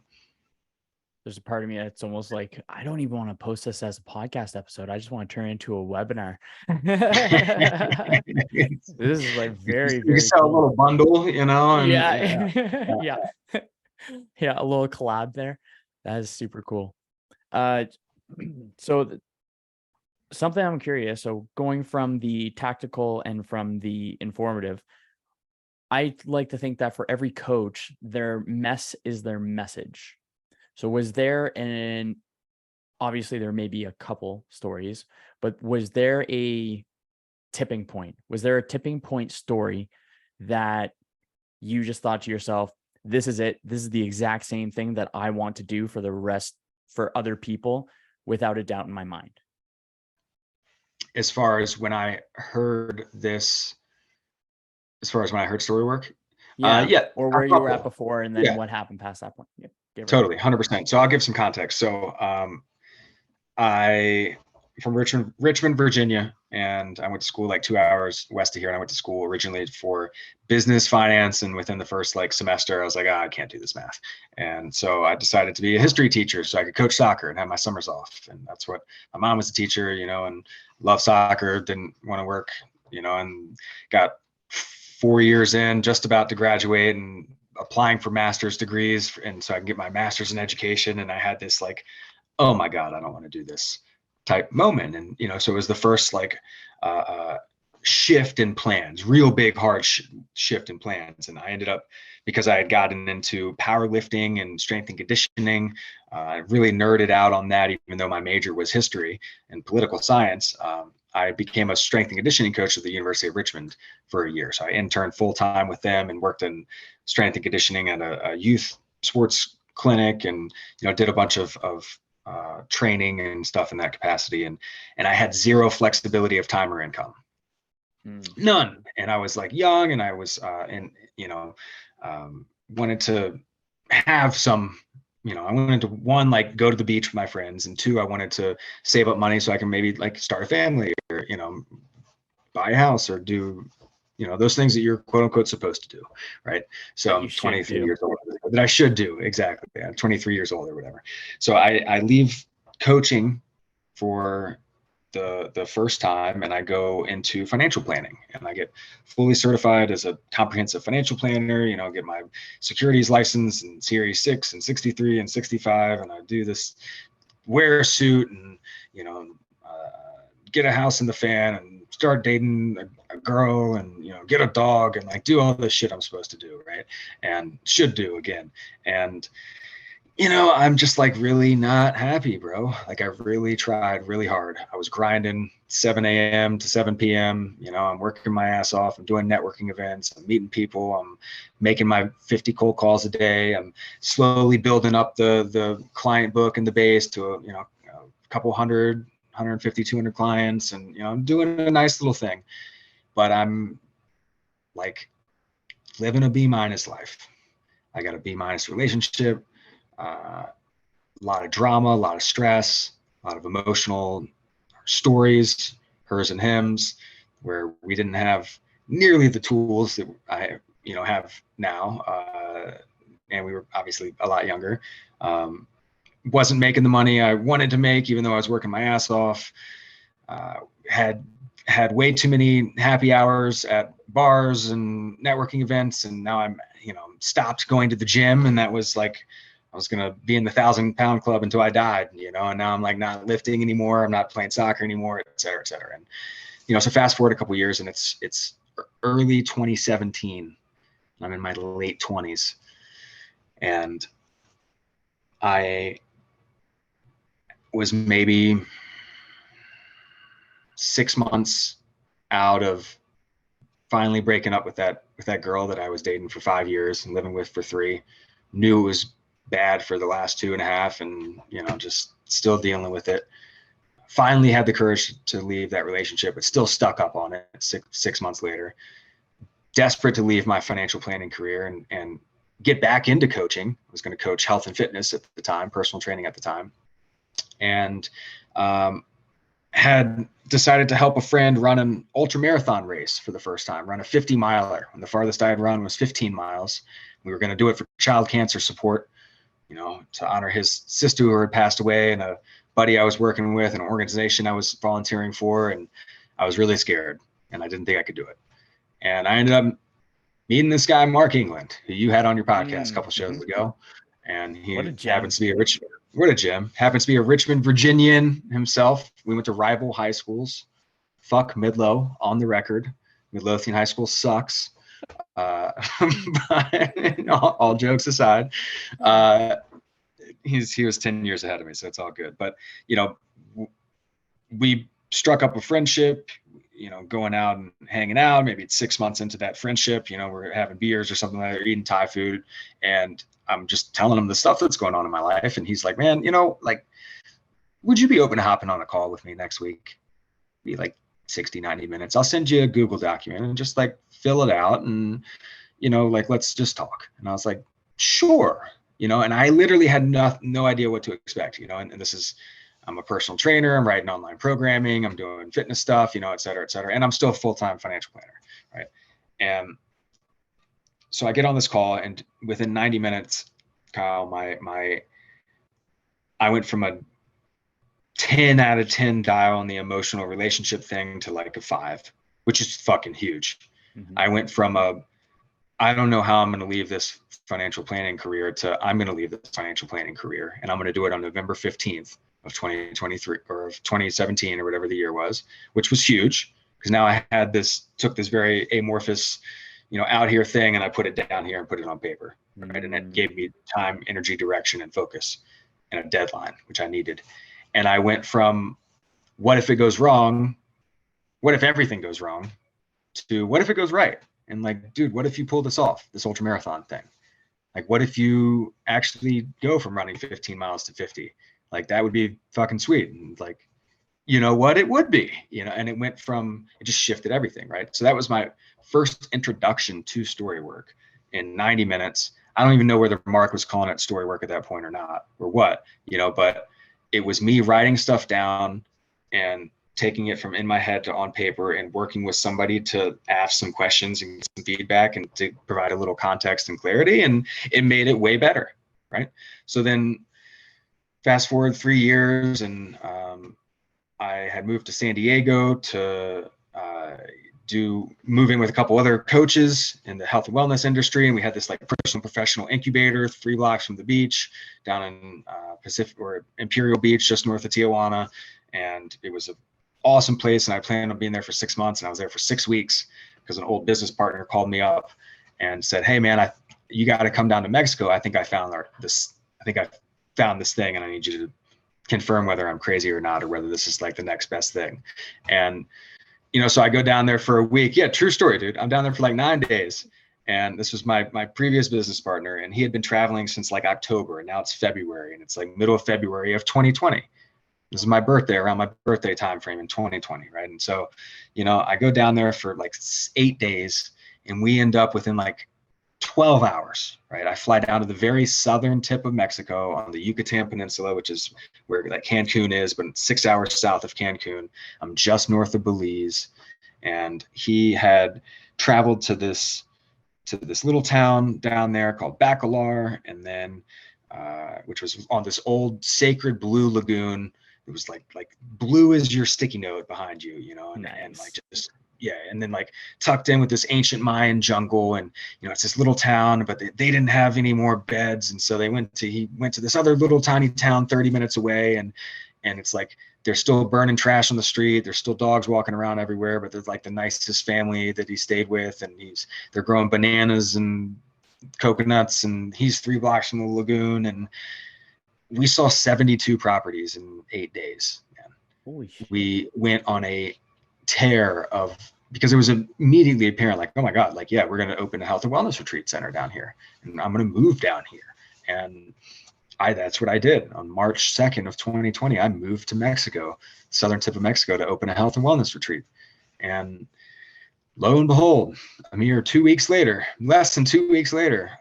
Speaker 1: There's a part of me that's almost like, I don't even want to post this as a podcast episode. I just want to turn it into a webinar. This is like very,
Speaker 2: You can
Speaker 1: very
Speaker 2: sell a
Speaker 1: cool.
Speaker 2: little bundle, you know, and
Speaker 1: Yeah. Yeah. Yeah. A little collab there. That is super cool. So something I'm curious. So going from the tactical and from the informative, I like to think that for every coach, their mess is their message. So was there an obviously there may be a couple stories, but was there a tipping point? Was there a tipping point story that you just thought to yourself, this is it. This is the exact same thing that I want to do for the rest for other people without a doubt in my mind?
Speaker 2: as far as when I heard this, as far as when I heard story work,
Speaker 1: Yeah.
Speaker 2: yeah,
Speaker 1: Or
Speaker 2: a
Speaker 1: where you were at
Speaker 2: couple.
Speaker 1: before and then
Speaker 2: Yeah,
Speaker 1: what happened past that point. Yeah. Give or
Speaker 2: totally, 100%. So I'll give some context. So I from Richmond, Virginia, and I went to school like 2 hours west of here. And I went to school originally for business finance, and within the first like semester, I was like, I can't do this math, and so I decided to be a history teacher so I could coach soccer and have my summers off. And that's what my mom was a teacher, you know, and loved soccer, didn't want to work, you know, and got 4 years in, just about to graduate, and applying for master's degrees, and so I can get my master's in education. And I had this like, oh my God, I don't want to do this type moment. And, you know, so it was the first like shift in plans, real big, hard shift in plans. And I ended up, because I had gotten into powerlifting and strength and conditioning, I really nerded out on that, even though my major was history and political science. I became a strength and conditioning coach at the University of Richmond for a year. So I interned full time with them and worked in strength and conditioning at a youth sports clinic, and, you know, did a bunch of training and stuff in that capacity. And I had zero flexibility of time or income, none. And I was like young, and I was and you know, wanted to have some, you know, I wanted to, one, like go to the beach with my friends, and two, I wanted to save up money so I can maybe like start a family, or, you know, buy a house, or do, you know, those things that you're quote unquote supposed to do, right? So
Speaker 1: that you
Speaker 2: I'm
Speaker 1: should
Speaker 2: 23
Speaker 1: do.
Speaker 2: years old, that I should do, exactly. I'm 23 years old or whatever. So I leave coaching for the first time, and I go into financial planning, and I get fully certified as a comprehensive financial planner, you know, get my securities license and Series 6 and 63 and 65, and I do this, wear a suit, and, you know, get a house in the fan, and start dating a girl, and, you know, get a dog, and like do all the shit I'm supposed to do, right? And should do again. And, you know, I'm just like really not happy, bro. Like I really tried really hard. I was grinding 7 a.m. to 7 p.m. You know, I'm working my ass off. I'm doing networking events. I'm meeting people. I'm making my 50 cold calls a day. I'm slowly building up the client book and the base to a, you know, a couple hundred, 150, 200 clients. And, you know, I'm doing a nice little thing, but I'm like living a B minus life. I got a B minus relationship. A lot of drama, a lot of stress, a lot of emotional stories, hers and hims, where we didn't have nearly the tools that I, you know, have now. And we were obviously a lot younger. Wasn't making the money I wanted to make, even though I was working my ass off. Had way too many happy hours at bars and networking events, and now I'm, you know, stopped going to the gym, and that was like, I was gonna be in the 1,000-pound club until I died, you know, and now I'm like not lifting anymore. I'm not playing soccer anymore, et cetera, et cetera. And, you know, so fast forward a couple years, and it's early 2017, I'm in my late 20s. And I was maybe 6 months out of finally breaking up with that girl that I was dating for 5 years and living with for 3. Knew it was bad for the last 2.5, and just still dealing with it. Finally had the courage to leave that relationship, but still stuck up on it 6 months later. Desperate to leave my financial planning career and get back into coaching. I was going to coach health and fitness at the time, personal training at the time, and had decided to help a friend run an ultra marathon race for the first time, run a 50 miler. And the farthest I had run was 15 miles. We were going to do it for child cancer support, to honor his sister who had passed away, and a buddy I was working with, an organization I was volunteering for. And I was really scared, and I didn't think I could do it. And I ended up meeting this guy, Mark England, who you had on your podcast a couple shows ago. And he happens to be happens to be a Richmond, Virginian himself. We went to rival high schools. Fuck Midlow, on the record. Midlothian High School sucks. But all jokes aside, he was 10 years ahead of me, so it's all good. But we struck up a friendship. Going out and hanging out. Maybe it's 6 months into that friendship. We're having beers or something like that, eating Thai food, and I'm just telling him the stuff that's going on in my life. And he's like, man, would you be open to hopping on a call with me next week? Be like 60, 90 minutes. I'll send you a Google document and just fill it out. And, let's just talk. And I was like, sure. And I literally had no idea what to expect, and this is, I'm a personal trainer. I'm writing online programming. I'm doing fitness stuff, et cetera, et cetera. And I'm still a full-time financial planner. Right. And so I get on this call, and within 90 minutes, Kyle, I went from a 10 out of 10 dial on the emotional relationship thing to a 5, which is fucking huge. Mm-hmm. I went from I don't know how I'm going to leave this financial planning career to I'm going to leave this financial planning career, and I'm going to do it on November 15th of 2023 or of 2017 or whatever the year was, which was huge because now I had took this very amorphous, out here thing, and I put it down here and put it on paper, right? And it gave me time, energy, direction, and focus, and a deadline, which I needed. And I went from what if it goes wrong? What if everything goes wrong? To what if it goes right? And dude, what if you pull this off, this ultra marathon thing? What if you actually go from running 15 miles to 50? That would be fucking sweet. And what it would be, and it just shifted everything. Right. So that was my first introduction to story work in 90 minutes. I don't even know whether Mark was calling it story work at that point or not, or what, but it was me writing stuff down and taking it from in my head to on paper and working with somebody to ask some questions and get some feedback and to provide a little context and clarity. And it made it way better. Right. So then fast forward 3 years, and I had moved to San Diego to move in with a couple other coaches in the health and wellness industry. And we had this personal professional incubator 3 blocks from the beach down in Imperial Beach, just north of Tijuana. And it was an awesome place. And I planned on being there for 6 months. And I was there for 6 weeks because an old business partner called me up and said, hey man, you got to come down to Mexico. I think I found this thing, and I need you to confirm whether I'm crazy or not, or whether this is the next best thing. And, so I go down there for a week. Yeah. True story, dude. I'm down there for 9 days. And this was my previous business partner, and he had been traveling since October, and now it's February, and it's middle of February of 2020. This is my birthday, around my birthday time frame in 2020. Right. And so, I go down there for 8 days, and we end up within 12 hours, right? I fly down to the very southern tip of Mexico on the Yucatan Peninsula, which is where Cancun is, but it's 6 hours south of Cancun. I'm just north of Belize. And he had traveled to this little town down there called Bacalar, and then which was on this old sacred blue lagoon. It was like blue as your sticky note behind you, and,
Speaker 1: nice.
Speaker 2: And just yeah, and then tucked in with this ancient Mayan jungle, and it's this little town, but they didn't have any more beds, and so he went to this other little tiny town 30 minutes away, and it's they're still burning trash on the street. There's still dogs walking around everywhere, but they're like the nicest family that he stayed with. And they're growing bananas and coconuts, and he's 3 blocks from the lagoon. And we saw 72 properties in 8 days. Man.
Speaker 1: Holy shit.
Speaker 2: We went on a tear because it was immediately apparent, like, oh my God, like, yeah, we're going to open a health and wellness retreat center down here, and I'm going to move down here. And that's what I did on March 2nd of 2020. I moved to Mexico, southern tip of Mexico, to open a health and wellness retreat. And lo and behold, a mere less than 2 weeks later,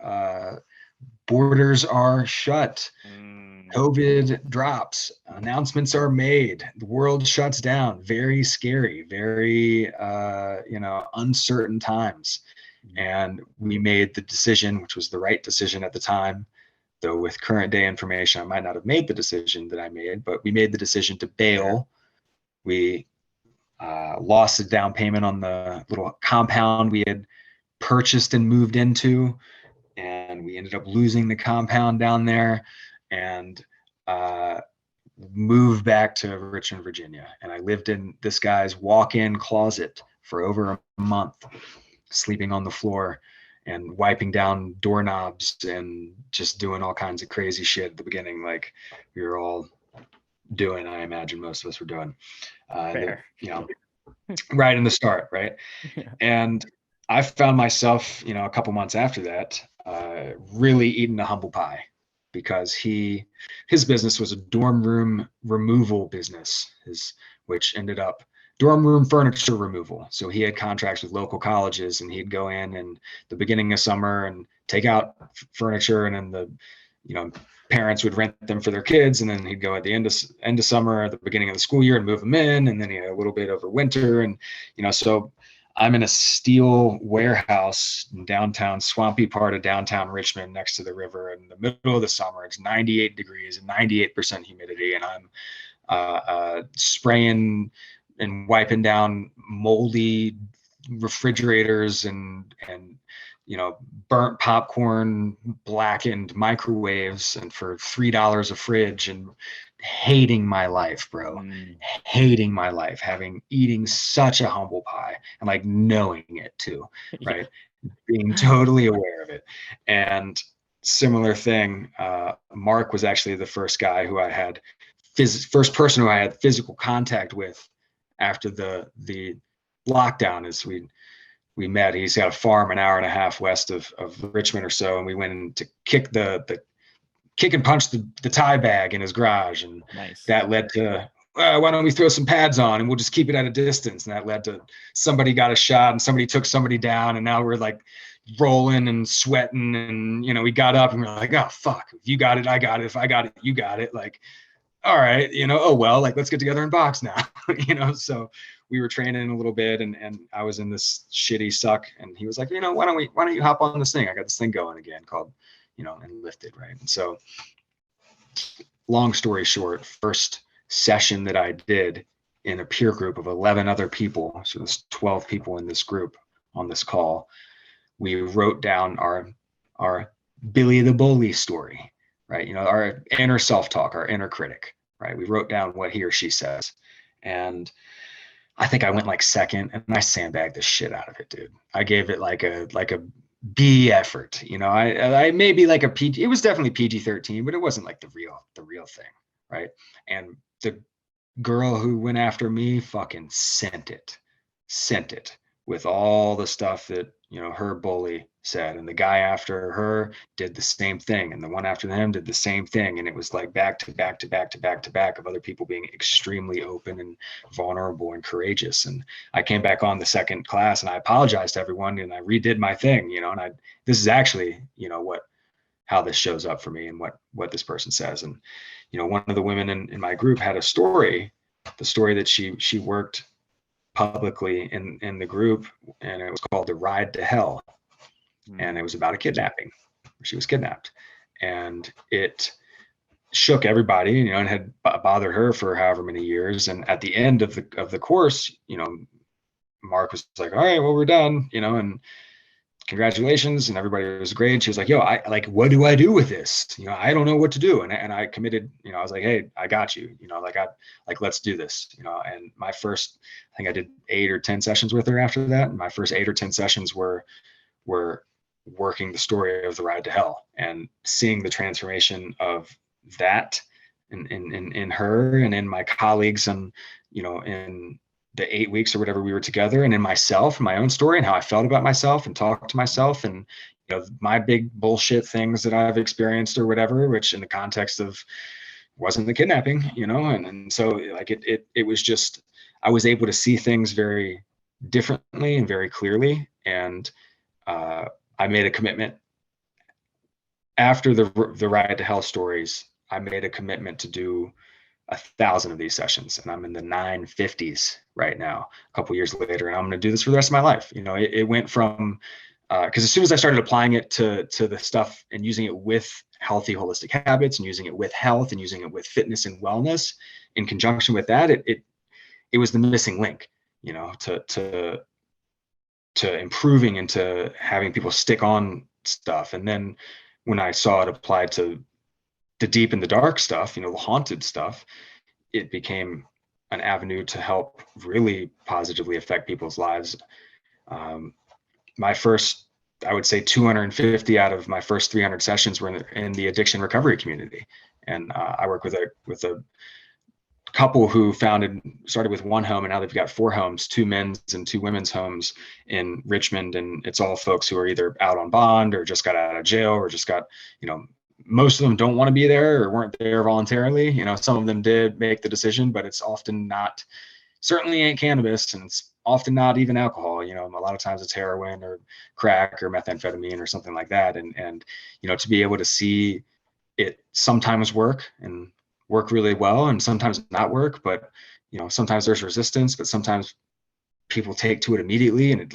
Speaker 2: borders are shut. COVID drops, announcements are made, the world shuts down. Very scary, very, uncertain times. And we made the decision, which was the right decision at the time, though with current day information, I might not have made the decision that I made, but we made the decision to bail. We lost a down payment on the little compound we had purchased and moved into, and we ended up losing the compound down there, and moved back to Richmond, Virginia. And I lived in this guy's walk-in closet for over a month, sleeping on the floor and wiping down doorknobs and just doing all kinds of crazy shit at the beginning, like we were all doing. I imagine most of us were doing, right in the start, right? Yeah. And I found myself, a couple months after that, really eating a humble pie, because his business was a dorm room removal business, which ended up dorm room furniture removal. So he had contracts with local colleges, and he'd go in the beginning of summer and take out furniture, and then the parents would rent them for their kids, and then he'd go at the end of summer, at the beginning of the school year, and move them in, and then he had a little bit over winter. And so I'm in a steel warehouse in downtown, swampy part of downtown Richmond, next to the river, in the middle of the summer. It's 98 degrees and 98% humidity, and I'm spraying and wiping down moldy refrigerators and burnt popcorn, blackened microwaves, and for $3 a fridge, and hating my life, bro. Hating my life, eating such a humble pie, and like knowing it too, right? Being totally aware of it. And similar thing, Mark was actually the first guy who I had first person who I had physical contact with after the lockdown. As we met. He's got a farm an hour and a half west of Richmond or so, and we went in to kick and punch the tie bag in his garage, and that led to why don't we throw some pads on and we'll just keep it at a distance, and that led to somebody got a shot and somebody took somebody down, and now we're like rolling and sweating, and we got up and we're like, oh fuck, if you got it, I got it, if I got it, you got it, like, all right, oh well, like, let's get together and box now. So we were training a little bit, and I was in this shitty suck, and he was like, why don't you hop on this thing? I got this thing going again called, Enlifted, right? And so, long story short, first session that I did in a peer group of 11 other people, so there's 12 people in this group on this call, we wrote down our Billy the Bully story, right? Our inner self-talk, our inner critic, right? We wrote down what he or she says. And I think I went like second, and I sandbagged the shit out of it, dude. I gave it like a B effort. I maybe like a PG, it was definitely PG-13, but it wasn't like the real thing, right? And the girl who went after me fucking sent it with all the stuff that, her bully said. And the guy after her did the same thing. And the one after them did the same thing. And it was like back to back to back to back to back of other people being extremely open and vulnerable and courageous. And I came back on the second class, and I apologized to everyone, and I redid my thing, and this is actually, how this shows up for me, and what this person says. And, one of the women in my group had a story, the story that she worked publicly in the group, and it was called The Ride to Hell. And it was about a kidnapping. She was kidnapped, and it shook everybody, and had bothered her for however many years. And at the end of the course, Mark was like, all right, well, we're done, and congratulations. And everybody was great. And she was like, yo, I like, what do I do with this? I don't know what to do. And I committed, I was like, hey, I got you, let's do this, and I think I did 8 or 10 sessions with her after that. And my first 8 or 10 sessions were working the story of the ride to hell and seeing the transformation of that in her and in my colleagues, and in the 8 weeks or whatever we were together, and in myself and my own story and how I felt about myself and talked to myself, and my big bullshit things that I've experienced or whatever, which in the context of wasn't the kidnapping, and so like it was just, I was able to see things very differently and very clearly. And I made a commitment after the ride to hell stories. I made a commitment to do 1,000 of these sessions, and I'm in the 950s right now, a couple years later, and I'm going to do this for the rest of my life. It went from because as soon as I started applying it to the stuff and using it with healthy holistic habits and using it with health and using it with fitness and wellness in conjunction with that, it was the missing link, to improving and to having people stick on stuff. And then when I saw it applied to the deep and the dark stuff, the haunted stuff, it became an avenue to help really positively affect people's lives. My first, I would say 250 out of my first 300 sessions were in the addiction recovery community. And I work with a couple who started with one home, and now they've got 4 homes, 2 men's and 2 women's homes in Richmond. And it's all folks who are either out on bond or just got out of jail or just got, most of them don't want to be there or weren't there voluntarily. Some of them did make the decision, but it's often not, certainly ain't cannabis, and it's often not even alcohol. A lot of times it's heroin or crack or methamphetamine or something like that. And to be able to see it sometimes work and work really well, and sometimes not work, but sometimes there's resistance, but sometimes people take to it immediately, and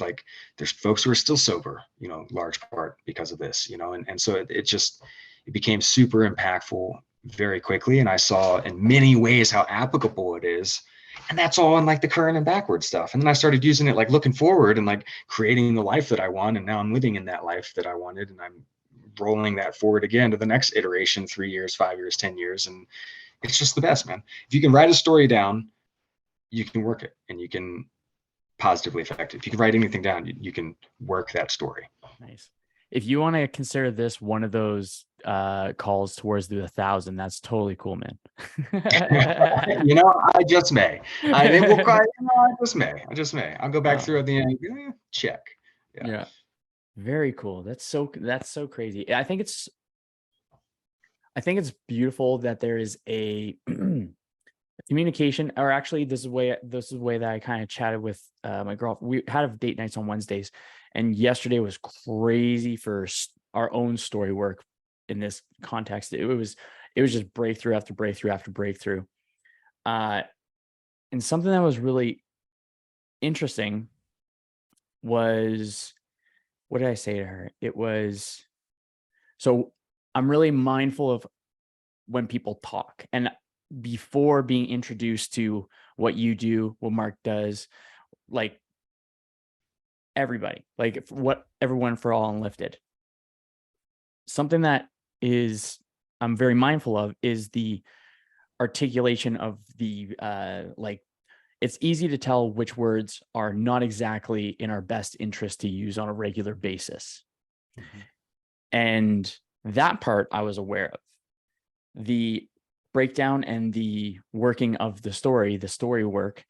Speaker 2: there's folks who are still sober, large part because of this, and so it became super impactful very quickly. And I saw in many ways how applicable it is. And that's all in the current and backward stuff. And then I started using it looking forward and creating the life that I want. And now I'm living in that life that I wanted. And I'm rolling that forward again to the next iteration, 3 years, 5 years, 10 years. And it's just the best, man. If you can write a story down, you can work it and you can positively affect it. If you can write anything down, you can work that story.
Speaker 1: Nice. If you want to consider this one of those calls towards the 1,000, that's totally cool, man.
Speaker 2: I just may. I just may. I'll go back through at the end. Check.
Speaker 1: Yeah. Very cool. That's so crazy. I think it's beautiful that there is a communication, or actually this is the way that I kind of chatted with my girl. We had date nights on Wednesdays, and yesterday was crazy for our own story work in this context. It was just breakthrough after breakthrough after breakthrough. And something that was really interesting was, what did I say to her? It was, so I'm really mindful of when people talk, and before being introduced to what you do, what Mark does, everybody, what everyone for all Unlifted. Something that I'm very mindful of is the articulation of the it's easy to tell which words are not exactly in our best interest to use on a regular basis. Mm-hmm. And that part I was aware of. The breakdown and the working of the story work,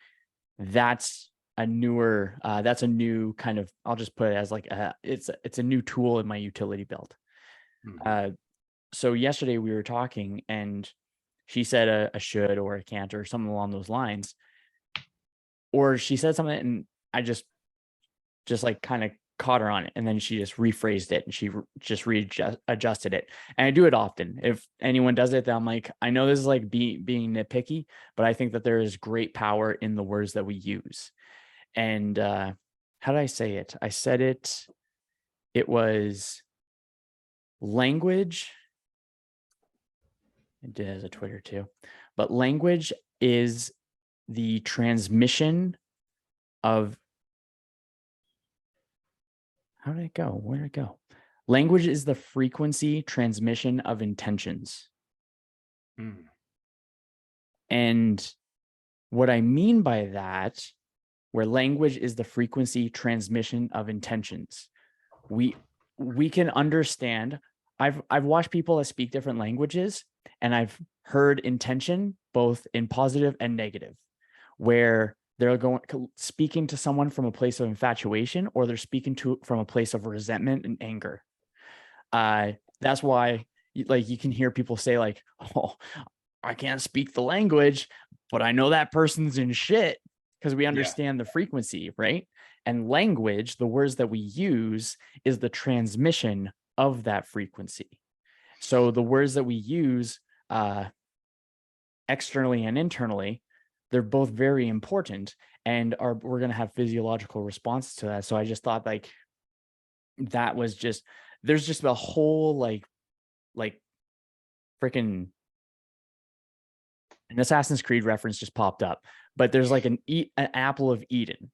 Speaker 1: that's a new kind of, I'll just put it as it's a new tool in my utility belt. Mm-hmm. So yesterday we were talking, and she said a should or a can't or something along those lines, or she said something and I just kind of caught her on it, and then she just rephrased it and she just adjusted it. And I do it often. If anyone does it, then I'm like, I know this is being nitpicky, but I think that there is great power in the words that we use. And how did I say it? I said it was language. It has a Twitter too, but language is the transmission of, How did it go? Where did it go? Language is the frequency transmission of intentions.
Speaker 2: Mm.
Speaker 1: And what I mean by that, where language is the frequency transmission of intentions, we can understand. I've watched people that speak different languages, and I've heard intention both in positive and negative, where they're going speaking to someone from a place of infatuation, or they're speaking to from a place of resentment and anger. That's why like you can hear people say like, oh, I can't speak the language, but I know that person's in shit, because we
Speaker 2: Yeah.
Speaker 1: understand the frequency, right? And language, the words that we use, is the transmission of that frequency. So the words that we use externally and internally, they're both very important, and we're going to have physiological response to that. So I just thought like that was just, there's just a whole like freaking, an Assassin's Creed reference just popped up, but there's like an apple of Eden,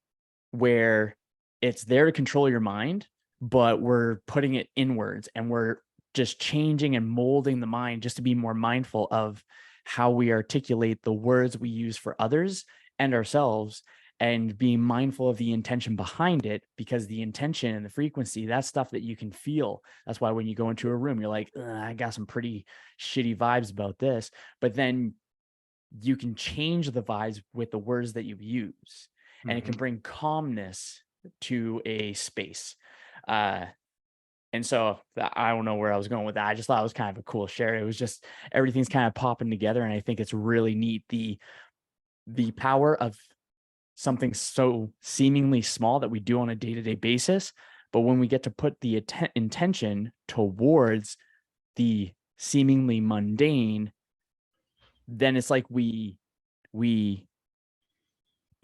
Speaker 1: where it's there to control your mind, but we're putting it inwards, and we're just changing and molding the mind just to be more mindful of how we articulate the words we use for others and ourselves, and being mindful of the intention behind it, because the intention and the frequency, that's stuff that you can feel. That's why when you go into a room, you're like, I got some pretty shitty vibes about this, but then you can change the vibes with the words that you use, and it can bring calmness to a space. And so I don't know where I was going with that. I just thought it was kind of a cool share. It was just, everything's kind of popping together, and I think it's really neat, the power of something so seemingly small that we do on a day-to-day basis, but when we get to put the intention towards the seemingly mundane, then it's like we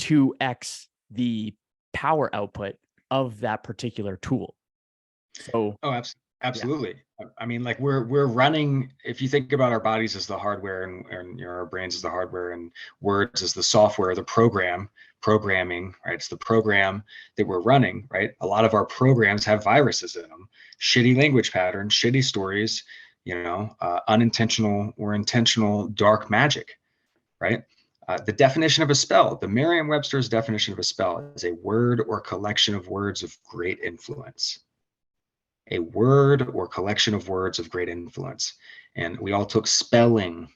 Speaker 1: 2x the power output of that particular tool. So
Speaker 2: Oh,
Speaker 1: yeah.
Speaker 2: absolutely. I mean, like we're running. If you think about our bodies as the hardware, and our brains as the hardware, and words as the software, the programming, right? It's the program that we're running, right? A lot of our programs have viruses in them, shitty language patterns, shitty stories, unintentional or intentional dark magic, right? The definition of a spell, the Merriam-Webster's definition of a spell, is a word or collection of words of great influence. A word or collection of words of great influence. And we all took spelling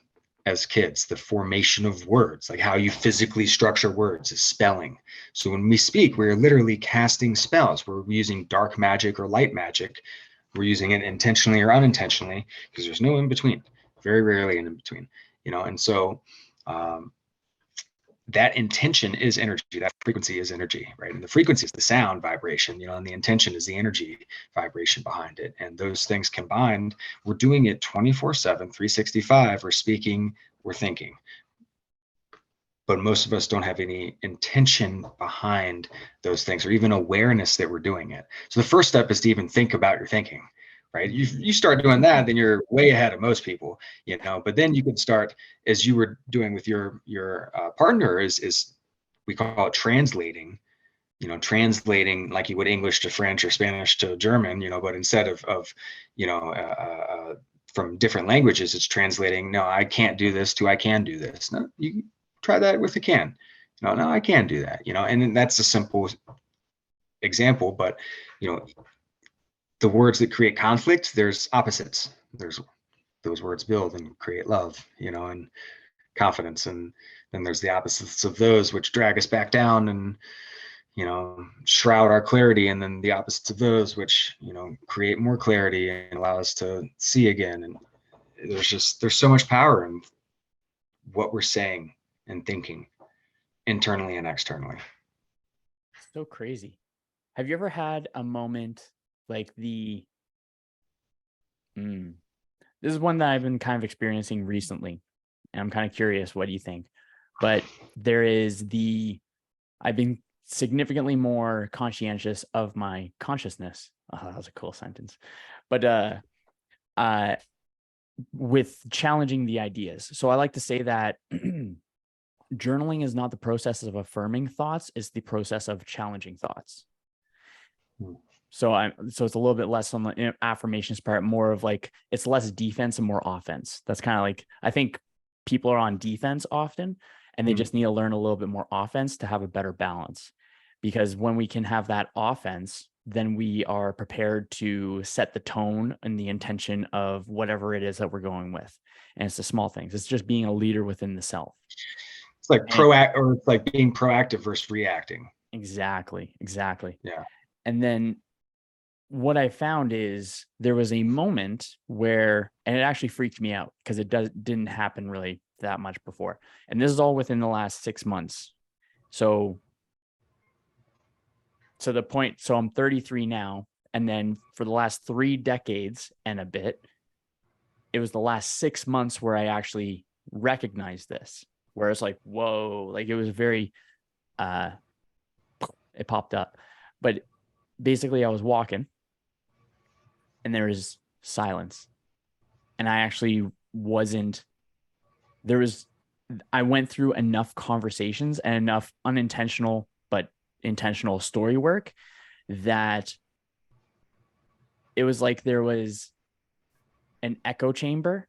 Speaker 2: as kids, the formation of words, like how you physically structure words is spelling. So when we speak, we're literally casting spells. We're using dark magic or light magic. We're using it intentionally or unintentionally, because there's no in between, very rarely in between, and so that intention is energy, that frequency is energy, right? And the frequency is the sound vibration, and the intention is the energy vibration behind it. And those things combined, we're doing it 24/7, 365. We're speaking, we're thinking. But most of us don't have any intention behind those things, or even awareness that we're doing it. So the first step is to even think about your thinking, right? You start doing that, then you're way ahead of most people, But then you can start, as you were doing with your partner, is we call it translating. Translating like you would English to French or Spanish to German, but instead of from different languages, it's translating. No, I can't do this to I can do this. No, you try that with a can. No, I can do that. And that's a simple example, but the words that create conflict, there's opposites. There's those words build and create love, and confidence, and then there's the opposites of those which drag us back down and shroud our clarity, and then the opposites of those which create more clarity and allow us to see again. And there's so much power in what we're saying and thinking, internally and externally.
Speaker 1: So crazy. Have you ever had a moment like this is one that I've been kind of experiencing recently, and I'm kind of curious, what do you think? But I've been significantly more conscientious of my consciousness. Oh, that was a cool sentence. But uh with challenging the ideas. So I like to say that journaling is not the process of affirming thoughts, it's the process of challenging thoughts. So it's a little bit less on the affirmations part, more of like it's less defense and more offense. That's kind of like, I think people are on defense often and they
Speaker 2: Mm.
Speaker 1: just need to learn a little bit more offense to have a better balance. Because when we can have that offense, then we are prepared to set the tone and the intention of whatever it is that we're going with. And it's the small things. It's just being a leader within the self.
Speaker 2: It's like
Speaker 1: And
Speaker 2: it's like being proactive versus reacting.
Speaker 1: exactly.
Speaker 2: Yeah.
Speaker 1: And then what I found is there was a moment where, and it actually freaked me out because didn't happen really that much before. And this is all within the last 6 months. So I'm 33 now. And then for the last 3 decades and a bit, it was the last 6 months where I actually recognized this, where it's like, whoa, like it was very, uh, it popped up. But basically I was walking and there was silence. And I actually wasn't, there was, I went through enough conversations and enough unintentional but intentional story work that it was like there was an echo chamber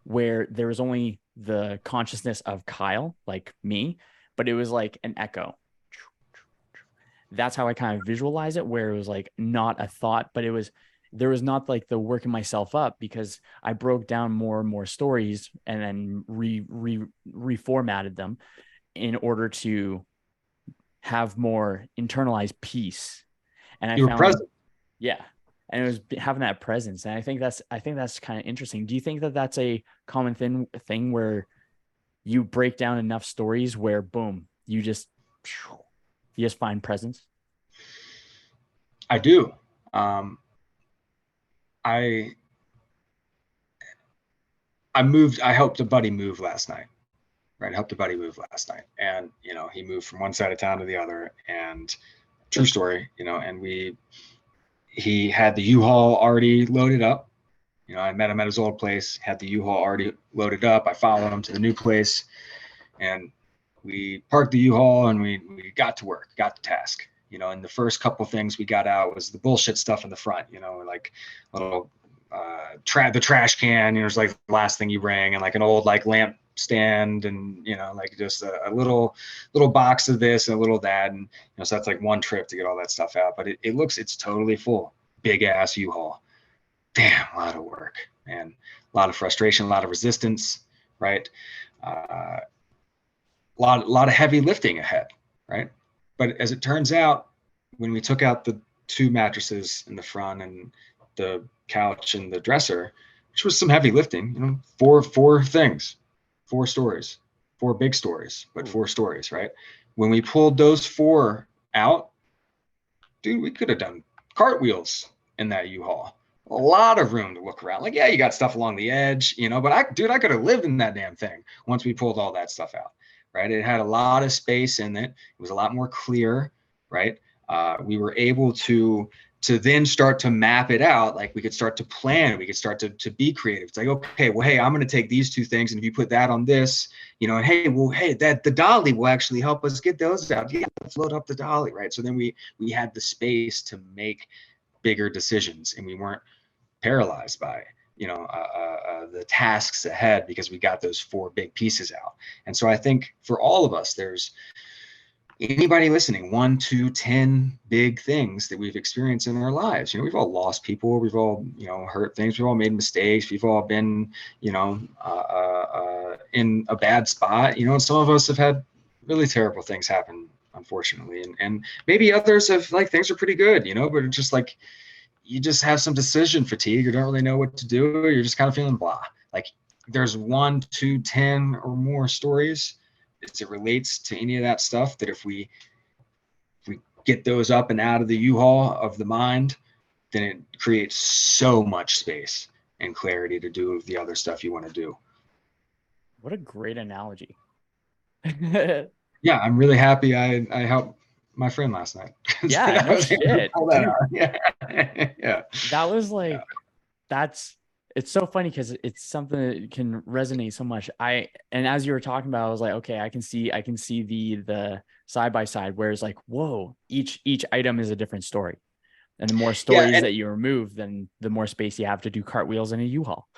Speaker 1: where there was only the consciousness of Kyle, like me, but it was like an echo. That's how I kind of visualize it, where it was like not a thought, but there was not like the working myself up because I broke down more and more stories and then reformatted them in order to have more internalized peace. And I
Speaker 2: You were
Speaker 1: found,
Speaker 2: present.
Speaker 1: yeah, and it was having that presence. And I think that's kind of interesting. Do you think that that's a common thing where you break down enough stories where boom, you just find presence?
Speaker 2: I do. Um, I I helped a buddy move last night. Right, I helped a buddy move last night, and he moved from one side of town to the other. And true story, and he had the U-Haul already loaded up. I met him at his old place, had the U-Haul already loaded up. I followed him to the new place, and we parked the U-Haul and we got to work, got to task. And the first couple things we got out was the bullshit stuff in the front, like little the trash can, it's like the last thing you bring, and like an old like lamp stand, and like just a little box of this and a little that, and so that's like one trip to get all that stuff out. But it's totally full, big ass U-Haul. Damn, a lot of work, and a lot of frustration, a lot of resistance, right? A lot of heavy lifting ahead, right? But as it turns out, when we took out the two mattresses in the front and the couch and the dresser, which was some heavy lifting, four things, 4 stories, 4 big stories, but 4 stories, right? When we pulled those 4 out, dude, we could have done cartwheels in that U-Haul. A lot of room to look around. Like, yeah, you got stuff along the edge, but I could have lived in that damn thing once we pulled all that stuff out, right? It had a lot of space in it. It was a lot more clear, right? We were able to then start to map it out. Like we could start to plan. We could start to be creative. It's like, okay, well, hey, I'm going to take these 2 things, and if you put that on this, and hey, that the dolly will actually help us get those out. Yeah, let's load up the dolly, right? So then we had the space to make bigger decisions, and we weren't paralyzed by the tasks ahead because we got those 4 big pieces out. And so I think for all of us, there's anybody listening, 1, 2, 10 big things that we've experienced in our lives. We've all lost people, we've all hurt things, we've all made mistakes, we've all been in a bad spot, and some of us have had really terrible things happen, unfortunately, and maybe others have, like, things are pretty good, but it's just like you just have some decision fatigue, or don't really know what to do, or you're just kind of feeling blah. Like, there's 1, 2, 10 or more stories as it relates to any of that stuff, that if we get those up and out of the U-Haul of the mind, then it creates so much space and clarity to do the other stuff you want to do.
Speaker 1: What a great analogy.
Speaker 2: Yeah, I'm really happy I helped my friend last night.
Speaker 1: Yeah,
Speaker 2: I
Speaker 1: no
Speaker 2: was able to
Speaker 1: shit,
Speaker 2: pull that
Speaker 1: dude.
Speaker 2: out. Yeah. Yeah.
Speaker 1: That was
Speaker 2: Yeah.
Speaker 1: like, that's, it's so funny because it's something that can resonate so much. And as you were talking about, I was like, okay, I can see the side by side where it's like, whoa, each item is a different story. And the more
Speaker 2: Yeah,
Speaker 1: stories
Speaker 2: and
Speaker 1: that you remove, then the more space you have to do cartwheels in a U-Haul.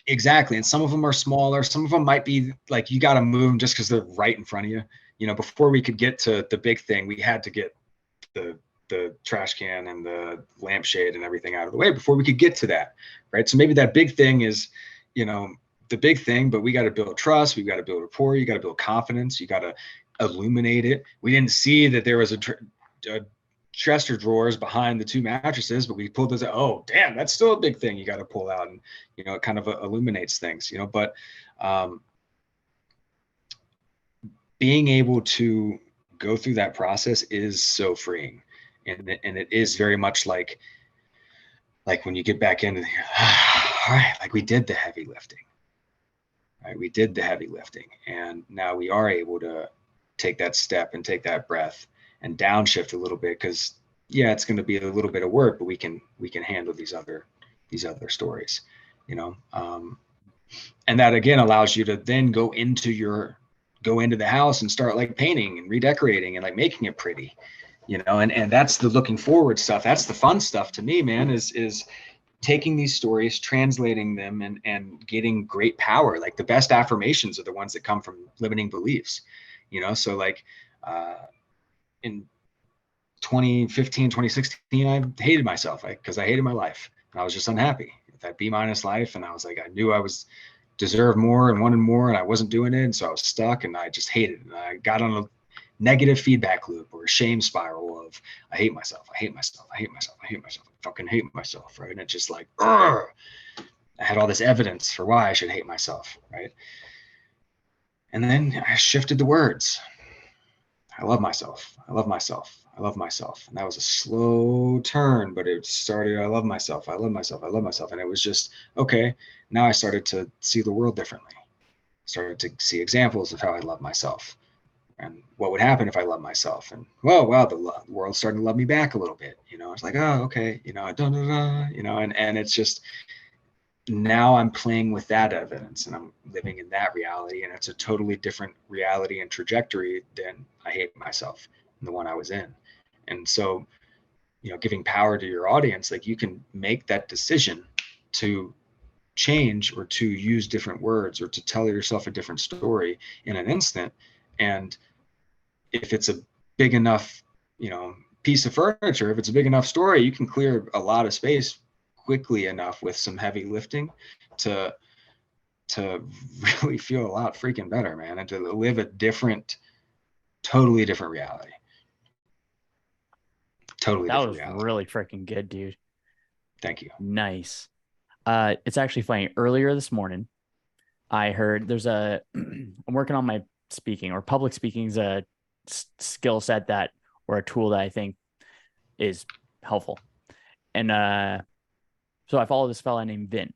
Speaker 2: exactly. And some of them are smaller. Some of them might be like you got to move them just because they're right in front of you. You know, before we could get to the big thing, we had to get the trash can and the lampshade and everything out of the way before we could get to that, right? So maybe that big thing is, you know, the big thing, but we got to build trust, we got to build rapport, you got to build confidence, you got to illuminate it. We didn't see that there was a dresser drawers behind the two mattresses, but we pulled those out. Oh, damn, that's still a big thing you got to pull out, and you know, it kind of illuminates things, you know. But being able to go through that process is so freeing, and it is very much like when you get back into the, all right, like we did the heavy lifting, right? We did the heavy lifting, and now we are able to take that step and take that breath and downshift a little bit, because yeah, it's going to be a little bit of work, but we can handle these other stories, you know. And that again allows you to then go into the house and start like painting and redecorating and like making it pretty, you know. And that's the looking forward stuff. That's the fun stuff to me, man, is taking these stories, translating them, and getting great power. Like the best affirmations are the ones that come from limiting beliefs, you know. So like in 2015, 2016, I hated myself because I hated my life. I was just unhappy with that B- life. And I was like, I knew I was deserved more and wanted more, and I wasn't doing it. And so I was stuck, and I just hated it. And I got on a negative feedback loop or a shame spiral of I hate myself, I hate myself, I hate myself, I hate myself, I fucking hate myself, right? And it's just like, I had all this evidence for why I should hate myself, right? And then I shifted the words. I love myself. I love myself. I love myself. And that was a slow turn, but it started, I love myself. I love myself. I love myself. And it was just, okay, now I started to see the world differently. Started to see examples of how I love myself and what would happen if I love myself. And well, wow, the world's starting to love me back a little bit. You know, it's like, oh, okay, you know, you know, and it's just, now I'm playing with that evidence and I'm living in that reality. And it's a totally different reality and trajectory than I hate myself and the one I was in. And so, you know, giving power to your audience, like you can make that decision to change or to use different words or to tell yourself a different story in an instant. And if it's a big enough, you know, piece of furniture, if it's a big enough story, you can clear a lot of space quickly enough with some heavy lifting to really feel a lot freaking better, man, and to live a different, totally different reality. Totally
Speaker 1: That
Speaker 2: different
Speaker 1: was
Speaker 2: reality.
Speaker 1: really freaking good, dude.
Speaker 2: Thank you.
Speaker 1: Nice. It's actually funny. Earlier this morning, I heard there's a I'm working on my speaking, or public speaking is a skill set that, or a tool that I think is helpful. And so I follow this fella named Vin,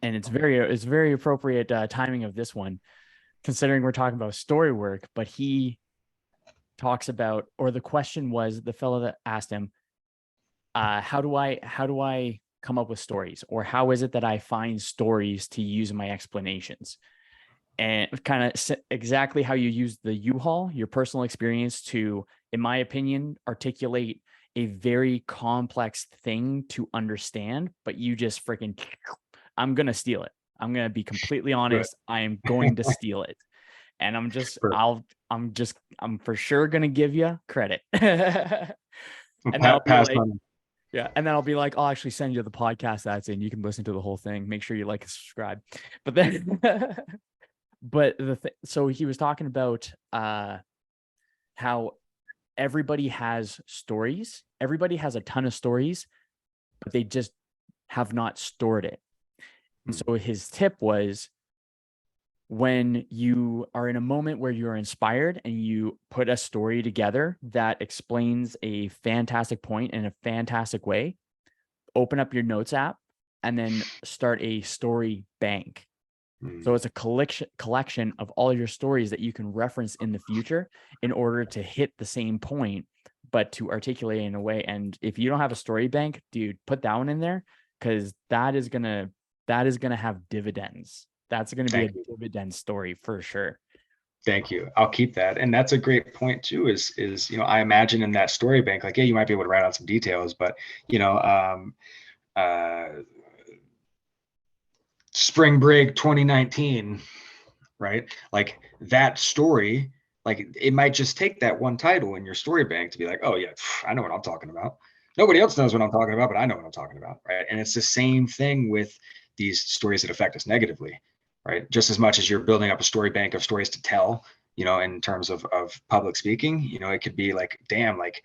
Speaker 1: and it's very appropriate timing of this one, considering we're talking about story work. But he talks about, or the question was, the fella that asked him, how do I come up with stories, or how is it that I find stories to use in my explanations? And kind of exactly how you use the U-Haul, your personal experience, to, in my opinion, articulate a very complex thing to understand, but you just freaking, I'm going to steal it. I'm going to be completely
Speaker 2: Good.
Speaker 1: honest. I am going to steal it. And I'm for sure going to give you credit. And then I'll be
Speaker 2: Pass
Speaker 1: like,
Speaker 2: on.
Speaker 1: yeah. And then I'll be like, I'll actually send you the podcast that's in. You can listen to the whole thing. Make sure you like and subscribe. But then, but so he was talking about how everybody has stories. Everybody has a ton of stories, but they just have not stored it. And so his tip was, when you are in a moment where you're inspired and you put a story together that explains a fantastic point in a fantastic way, open up your notes app and then start a story bank. So it's a collection of all your stories that you can reference in the future in order to hit the same point, but to articulate it in a way. And if you don't have a story bank, dude, put that one in there, because that is gonna have dividends. That's gonna be a
Speaker 2: Thank you.
Speaker 1: dividend story for sure.
Speaker 2: Thank you. I'll keep that. And that's a great point too, is, I imagine in that story bank, like, yeah, you might be able to write out some details, but, uh, spring break 2019, right? Like that story, like it might just take that one title in your story bank to be like, oh yeah, I know what I'm talking about. Nobody else knows what I'm talking about, but I know what I'm talking about, right? And it's the same thing with these stories that affect us negatively, right? Just as much as you're building up a story bank of stories to tell, in terms of public speaking, it could be like, damn, like,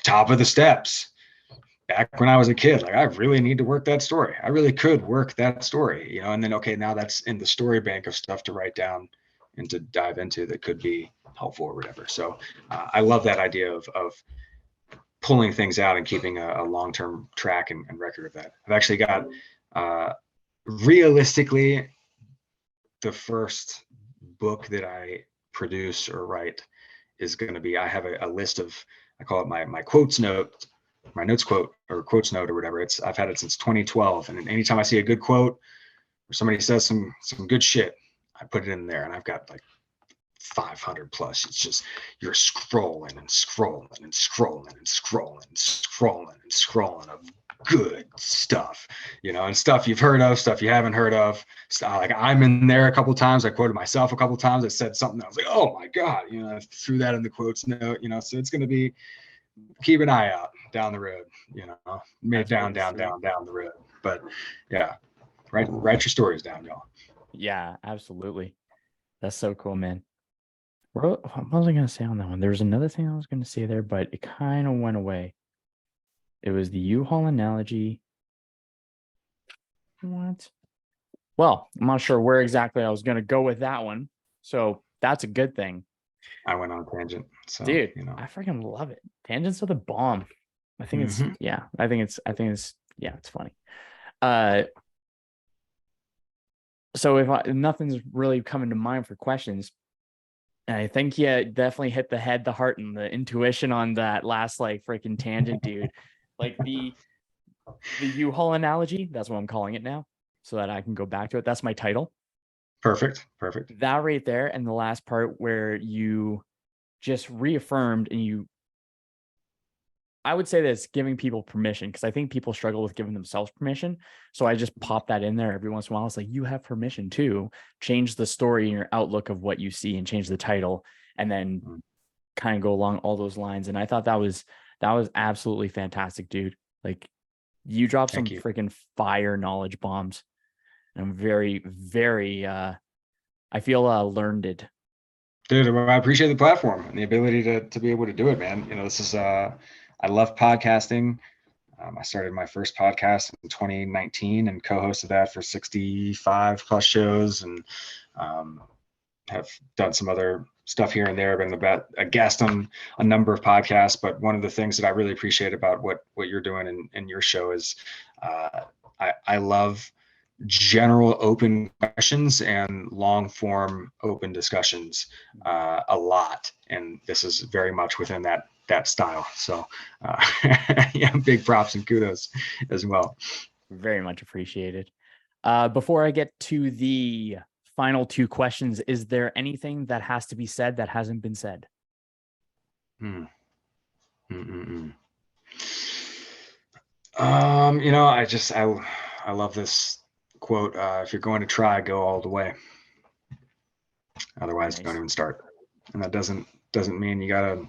Speaker 2: top of the steps back when I was a kid, like I really need to work that story. I really could work that story, and then, okay, now that's in the story bank of stuff to write down and to dive into that could be helpful or whatever. So I love that idea of pulling things out and keeping a long-term track and record of that. I've actually got realistically the first book that I produce or write is going to be, I have a list of, I call it my quotes note, my notes quote or quotes note or whatever. I've had it since 2012. And anytime I see a good quote or somebody says some good shit, I put it in there, and I've got like 500 plus. It's just, you're scrolling and scrolling and scrolling and scrolling and scrolling and scrolling of good stuff, and stuff you've heard of, stuff you haven't heard of. Like I'm in there a couple of times. I quoted myself a couple of times. I said something that I was like, oh my God, I threw that in the quotes note, so it's going to be, keep an eye out down the road, maybe down the road. But yeah, write your stories down, y'all.
Speaker 1: Yeah, absolutely. That's so cool, man. What was I going to say on that one? There was another thing I was going to say there, but it kind of went away. It was the U-Haul analogy. What? Well, I'm not sure where exactly I was going to go with that one. So that's a good thing.
Speaker 2: I went on a tangent. So,
Speaker 1: dude, I freaking love it. Tangents are the bomb. I think it's, yeah, it's funny. So if nothing's really coming to mind for questions, I think you definitely hit the head, the heart, and the intuition on that last like freaking tangent, dude. Like the U-Haul analogy, that's what I'm calling it now, so that I can go back to it. That's my title.
Speaker 2: Perfect.
Speaker 1: That right there, and the last part where you just reaffirmed and I would say that's giving people permission, because I think people struggle with giving themselves permission. So I just pop that in there every once in a while. It's like, you have permission to change the story and your outlook of what you see and change the title, and then kind of go along all those lines. And I thought that was absolutely fantastic, dude. Like, you dropped some freaking fire knowledge bombs. And I'm very, very, I feel learned.
Speaker 2: Dude, I appreciate the platform and the ability to be able to do it, man. This is, I love podcasting. I started my first podcast in 2019 and co-hosted that for 65 plus shows, and have done some other stuff here and there. Been about a guest on a number of podcasts, but one of the things that I really appreciate about what you're doing in your show is I love general open questions and long form open discussions a lot, and this is very much within that style. So yeah, big props and kudos as well.
Speaker 1: Very much appreciated. Before I get to the final two questions, is there anything that has to be said that hasn't been said?
Speaker 2: I love this quote. If you're going to try, go all the way. Otherwise, don't even start. And that doesn't mean you gotta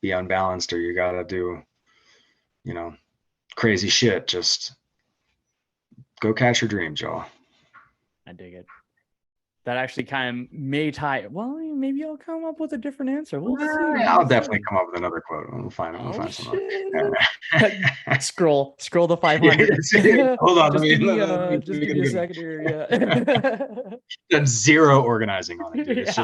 Speaker 2: be unbalanced or you gotta do, crazy shit. Just go catch your dreams, y'all.
Speaker 1: I dig it. That actually kind of may tie. Well, maybe I'll come up with a different answer. We'll see.
Speaker 2: I'll definitely come up with another quote. We'll find some.
Speaker 1: Scroll the 500.
Speaker 2: Hold on.
Speaker 1: Just give me a second here. Yeah.
Speaker 2: Done zero organizing on it, dude. It's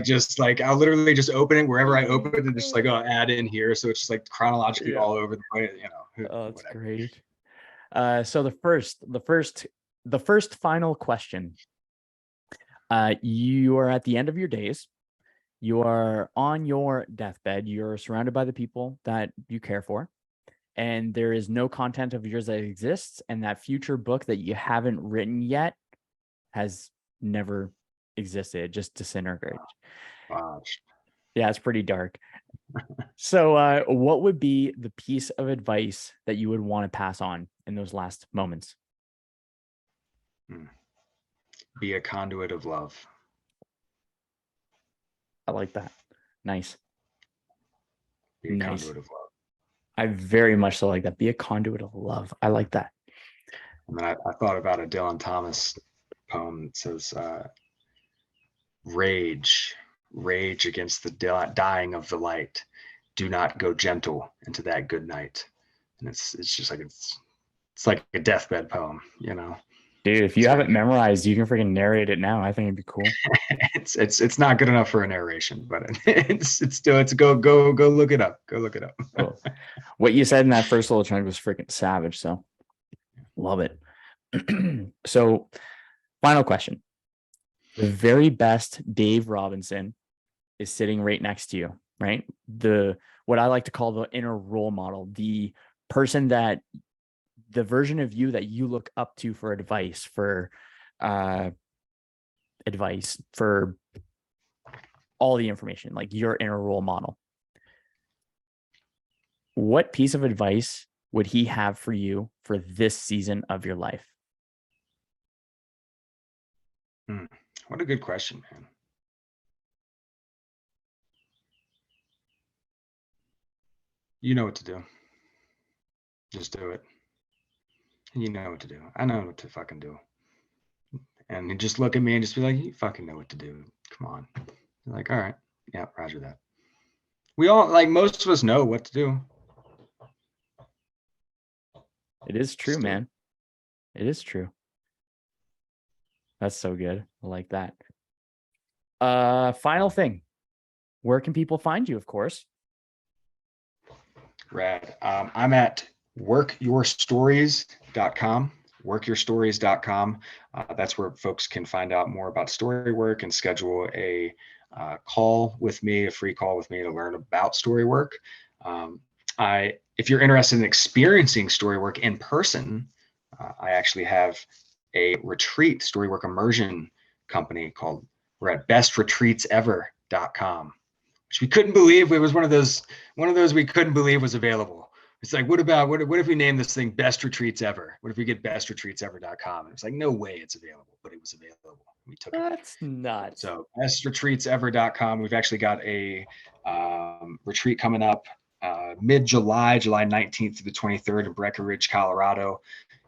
Speaker 2: just like I'll literally just open it wherever I open it and just like add in here. So it's just like chronologically all over the place,
Speaker 1: Oh, that's great. So the first final question. You are at the end of your days. You are on your deathbed. You're surrounded by the people that you care for, and there is no content of yours that exists. And that future book that you haven't written yet has never existed. It just disintegrated.
Speaker 2: Wow.
Speaker 1: Yeah, it's pretty dark. So what would be the piece of advice that you would want to pass on in those last moments?
Speaker 2: Be a conduit of love.
Speaker 1: I like that. Nice.
Speaker 2: Be a
Speaker 1: Nice.
Speaker 2: conduit of love.
Speaker 1: I very much so like that. Be a conduit of love. I like that.
Speaker 2: And then I thought about a Dylan Thomas poem that says, rage against the dying of the light. Do not go gentle into that good night. And it's just like, it's like a deathbed poem, you know?
Speaker 1: Dude, if you have it memorized, you can freaking narrate it now. I think it'd be cool.
Speaker 2: It's not good enough for a narration, but it's still, it's go look it up. Go look it up.
Speaker 1: Cool. What you said in that first little chunk was freaking savage. So love it. So final question. The very best Dave Robinson is sitting right next to you, right? What I like to call the inner role model, the person that the version of you that you look up to for advice, for all the information, like your inner role model. What piece of advice would he have for you for this season of your life?
Speaker 2: What a good question, man. You know what to do. Just do it. You know what to do. I know what to fucking do. And he'd just look at me and just be like, you fucking know what to do. Come on. You're like, all right. Yeah, roger that. We all, like, most of us know what to do.
Speaker 1: It is true, man. It is true. That's so good. I like that. Final thing. Where can people find you, of course?
Speaker 2: Rad. I'm at workyourstories.com. Workyourstories.com. That's where folks can find out more about story work and schedule a call with me, a free call with me to learn about story work. If you're interested in experiencing story work in person, I actually have a retreat story work immersion company called, we're at bestretreatsever.com, which we couldn't believe. It was one of those we couldn't believe was available. It's like, what if we name this thing Best Retreats Ever? What if we get bestretreatsever.com? And it's like, no way it's available, but it was available. We took it.
Speaker 1: That's nuts.
Speaker 2: So bestretreatsever.com. We've actually got a retreat coming up mid-July, July 19th to the 23rd in Breckenridge, Colorado.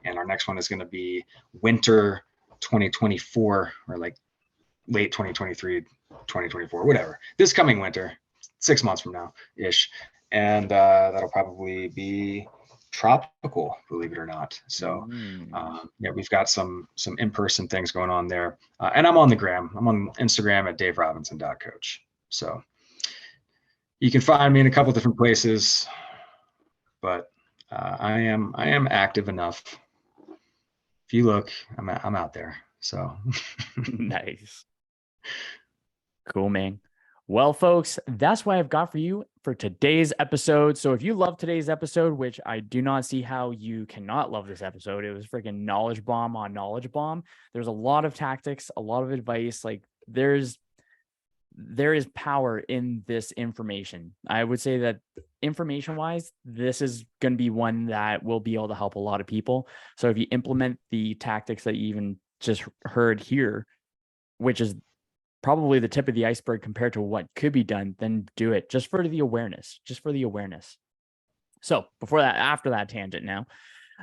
Speaker 2: And our next one is going to be winter 2024, or like late 2023, 2024, whatever. This coming winter, 6 months from now ish. And that'll probably be tropical, believe it or not. So yeah, we've got some in-person things going on there. And I'm on the gram. I'm on Instagram at daverobinson.coach. So you can find me in a couple different places, but I am active enough. If you look, I'm out there. So
Speaker 1: nice. Cool, man. Well, folks, that's what I've got for you for today's episode. So if you love today's episode, which I do not see how you cannot love this episode, it was freaking knowledge bomb on knowledge bomb. There's a lot of tactics, a lot of advice. Like there is power in this information. I would say that information wise, this is going to be one that will be able to help a lot of people. So if you implement the tactics that you even just heard here, which is probably the tip of the iceberg compared to what could be done, then do it just for the awareness, So after that tangent now,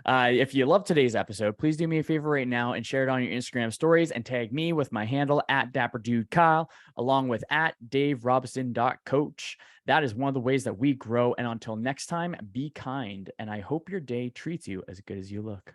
Speaker 1: if you love today's episode, please do me a favor right now and share it on your Instagram stories and tag me with my handle at DapperDudeKyle, along with at DaveRobinson.coach. That is one of the ways that we grow. And until next time, be kind. And I hope your day treats you as good as you look.